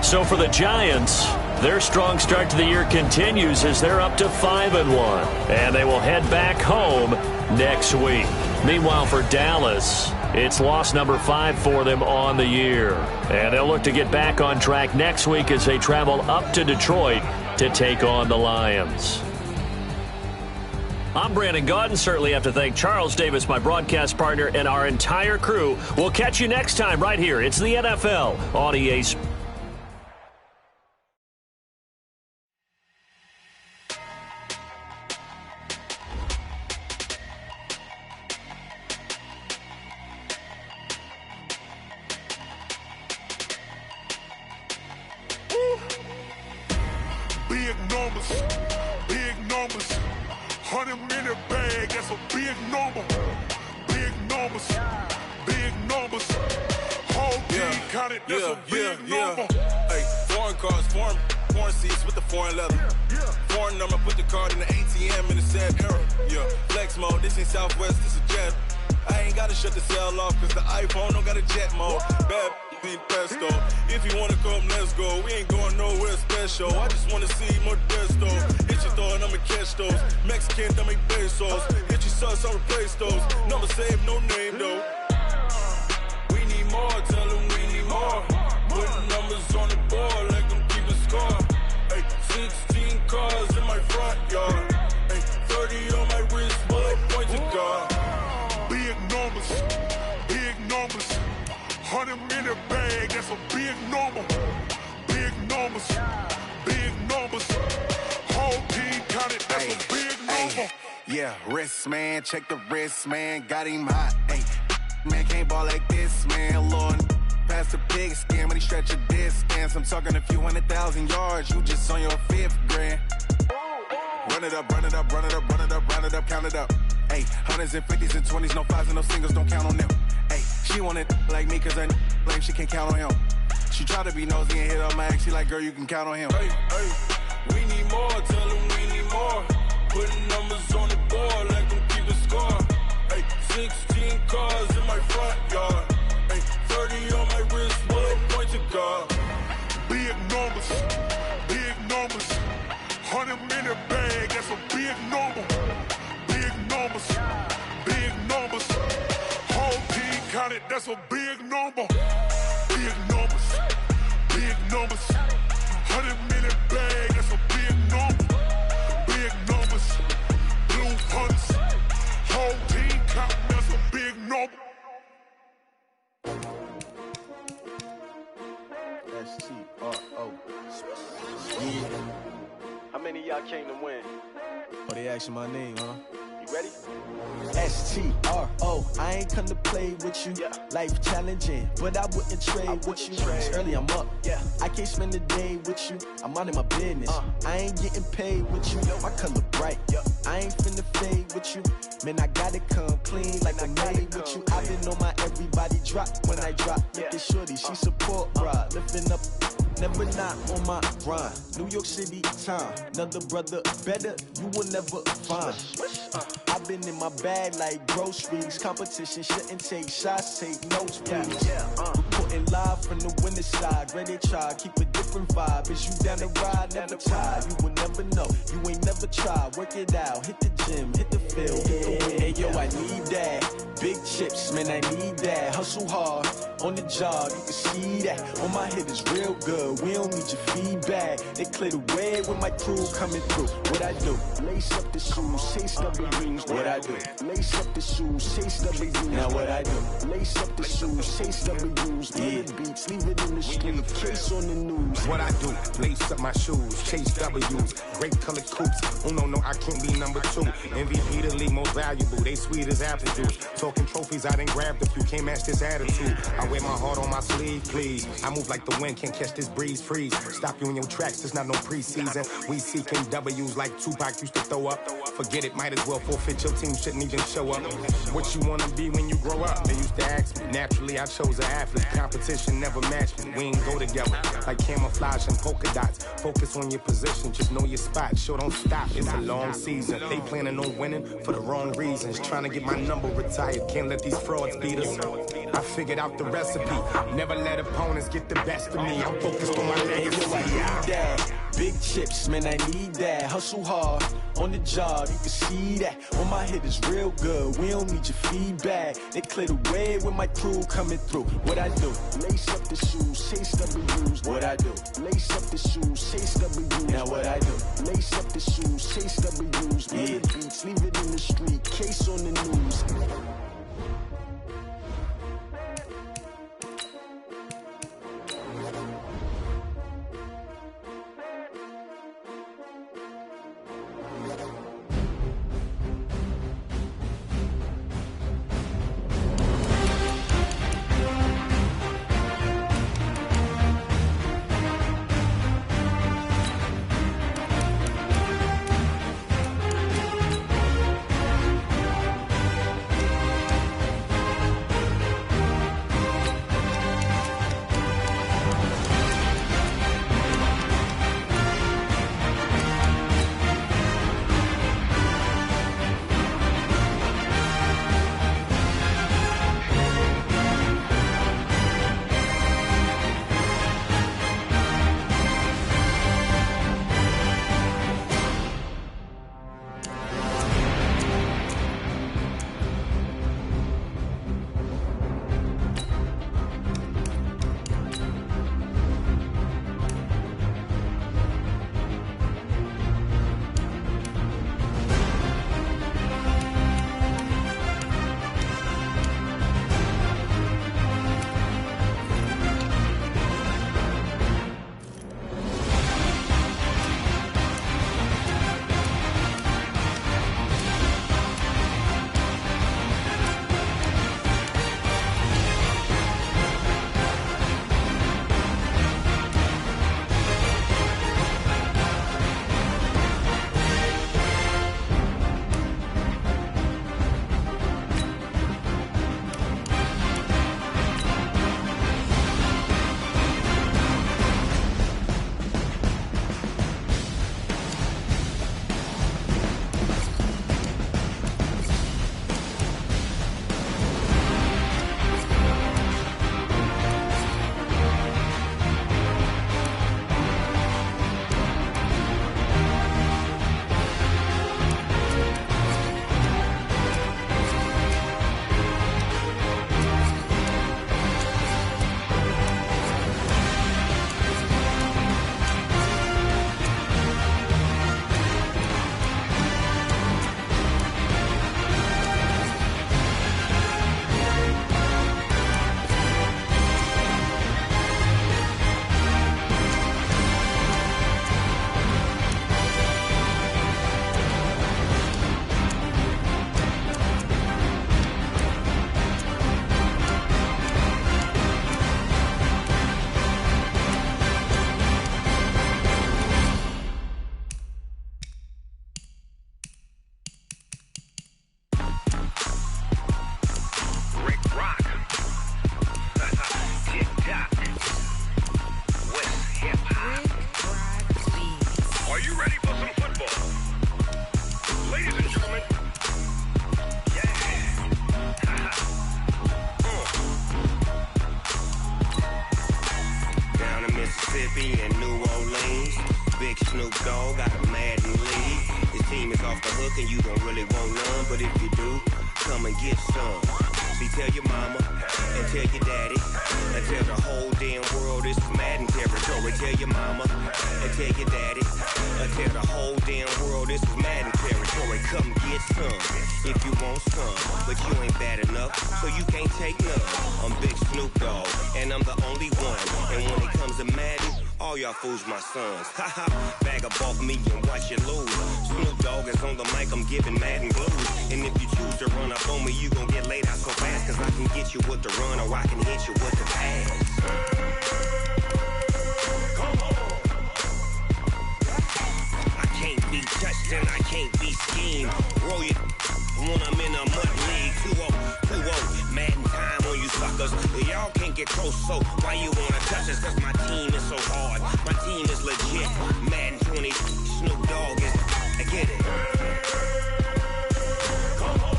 So for the Giants, their strong start to the year continues as they're up to 5-1. And they will head back home next week. Meanwhile, for Dallas, it's loss number 5 for them on the year. And they'll look to get back on track next week as they travel up to Detroit to take on the Lions. I'm Brandon Gaudin. Certainly have to thank Charles Davis, my broadcast partner, and our entire crew. We'll catch you next time right here. It's the NFL on EA Sports. Big numbers, 100-minute bag, that's a big number. Big numbers, whole team counted, that's a big number. Hey, foreign cars, foreign seats with the foreign leather. Foreign number, put the card in the ATM in the sad era. Yeah, flex mode, this ain't Southwest, this a jet. I ain't gotta shut the cell off, cause the iPhone don't got a jet mode. Bad pesto. If you wanna come, let's go. We ain't going nowhere special. I just wanna see Modesto. Hit your thought, I'ma catch those. Mexican, I make pesos. Hit your sus, I'll replace those. Number saved, no name though. We need more, tell them we need more. Putting numbers on the board like I'm keeping score. Hey, 16 cars in my front yard. Hey, 30 on my wrist, bullet point to God. Big numbers. 100-minute bag, that's a big number. Big numbers. Whole team counted, that's a big number. Yeah, wrist, man, check the wrist, man, got him hot. Ay, man, can't ball like this, man, Lord. Past the pig skin, but he stretch a distance. I'm talking a few 100,000 yards, you just on your 5th grand. Run it up, count it up. Ay, 100s and 50s and 20s, no 5s and no singles, don't count on them. Ay, she want it like me, cause her blame, she can't count on him. She try to be nosy and hit on my ex, she like, girl, you can count on him. Hey, we need more, tell them we need more. Putting numbers on the board like I'm keeping score. Hey, 16 cars in my front yard. Hey, 30 on my wrist, bullet point to God. Big numbers. 100-minute bag, that's a big number. Big numbers. Whole team counted, that's a big number. Big numbers. 100-minute bag, that's a big number. Big numbers. Blue punts. Whole team counting, that's a big number. S-T-R-O. Yeah. How many of y'all came to win? Oh, they asking my name, huh? You ready? S-T-R-O. I ain't come to play with you. Yeah. Life challenging, but I wouldn't trade with you. It's early, I'm up. Yeah. I can't spend the day with you. I'm out in my business. I ain't getting paid with you. My color bright. Yeah. I ain't finna fade with you. Man, I gotta come clean like I'm made with you. I've been on my everybody drop when I drop. Look at shorty, she support, bruh. Lifting up. Never not on my grind. New York City time. Another brother better, you will never find. I've been in my bag like groceries. Competition shouldn't take shots, take notes, please. Reporting Reporting live from the winter side. Great they try, keep a different vibe. Is you down the ride, never tired. You will never know, you ain't never tried. Work it out, hit the gym, hit the field, hit the wind. Hey yo, I need that. Big chips, man, I need that. Hustle hard, on the job, you can see that. On my hit is real good, we don't need your feedback. They clear the way with my crew coming through. What I do? Lace up the shoes, chase W's. What I do? Lace up the shoes, chase W's. Now what I do? Lace up the shoes, chase W's. Yeah, beats, leave it in the street, case on the news. What I do? Lace up my shoes, chase W's. Great colored coops. Oh no, I can't be number 2. MVP the league most valuable. They sweet as apple juice. Talking trophies, I done grabbed a few. Can't match this attitude. I wear my heart on my sleeve, please. I move like the wind, can't catch this breeze, freeze. Stop you in your tracks, there's not no preseason. We seeking W's like Tupac used to throw up. Forget it, might as well forfeit. Your team shouldn't even show up. What you wanna be when you grow up? They used to ask me. Naturally, I chose an athlete. Competition never matched me. We ain't go together like camouflage and polka dots. Focus on your position, just know your spot. Sure, don't stop, it's a long season. They planning on winning for the wrong reasons. Trying to get my number retired. Can't let these frauds beat us. I figured out the recipe. Never let opponents get the best of me. I'm focused on my legacy. I need that. Big chips, man, I need that. Hustle hard, on the job, you can see that. On my hit is real good, we don't need your feedback. They clear the way with my crew coming through. What I do? Lace up the shoes, chase W's. What I do? Lace up the shoes, chase W's. Now what I do? Lace up the shoes, chase W's. Yeah, beats, leave it in the street, case on the news. Mississippi and New Orleans. Big Snoop Dogg got a Madden league. His team is off the hook and you don't really want none, but if you do, come and get some. See, tell your mama and tell your daddy and tell the whole damn world this is Madden territory. Tell your mama and tell your daddy and tell the whole damn world this is Madden territory. Come get some if you want some, but you ain't bad enough, so you can't take none. I'm Big Snoop Dogg and I'm the only one. And when it comes to Madden, all y'all fools my sons. Haha, bag up off me and watch you lose. Snoop Dogg is on the mic, I'm giving Madden blues. And if you choose to run up on me, you gon' get laid out so fast, cause I can get you with the run or I can hit you with the pass. Come on. I can't be touched and I can't be schemed. Roll it when I'm in a mud league. 2-0, Madden time on you suckers. Y'all can't get close, so why you wanna touch us? Cause my team is so hard, my team is legit. Madden 20, Snoop Dogg is, I get it. Come on.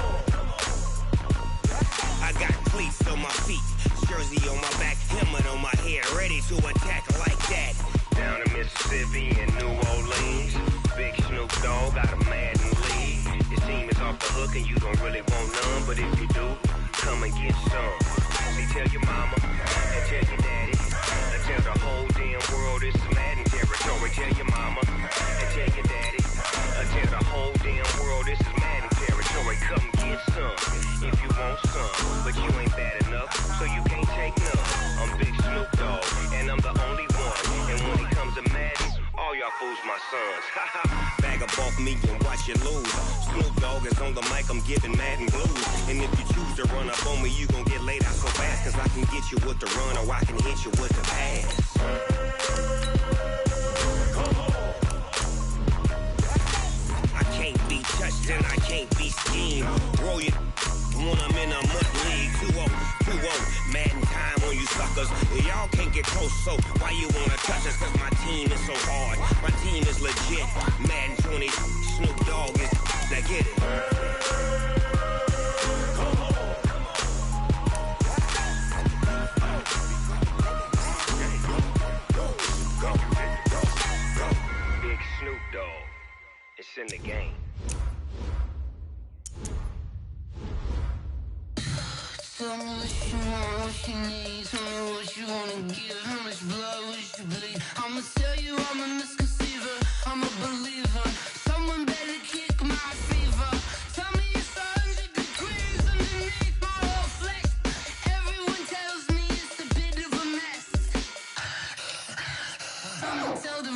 I got cleats on my feet, jersey on my back, helmet on my head, ready to attack like that. Down in Mississippi and New Orleans, Big Snoop Dogg got a Madden league. His team is off the hook and you don't really want none, but if you do, come and get some. See, tell your mama and tell your daddy and tell the whole damn world this is Madden territory. Tell your mama and tell your daddy and tell the whole damn world this is Madden territory. Come get some if you want some, but you ain't bad enough, so you can't take none. I'm Big Snoop Dogg and I'm the only one. And when it comes to Madden, all y'all fools my sons. Bag up off me and watch you lose. Snoop Dogg is on the mic, I'm giving Madden blues. And if you choose to run up on me, you gon' get laid out so fast, cause I can get you with the run or I can hit you with the pass. Come on. I can't be touched and I can't be schemed. Roll it when I'm in a mud league. 2-0, Madden time on you suckers. Y'all can't get close, so why you wanna touch us? Cause my team is so hard, my team is legit. Madden 20, Snoop Dogg is, now get it. Come on. Go. Big Snoop Dogg, it's in the game. Tell me what you want, what you need. Tell me what you wanna give. How much blood would you bleed? I'ma tell you I'm a misconceiver, I'm a believer. Someone better kick my fever. Tell me it's 100 degrees underneath my whole flesh. Everyone tells me it's a bit of a mess. I'ma tell the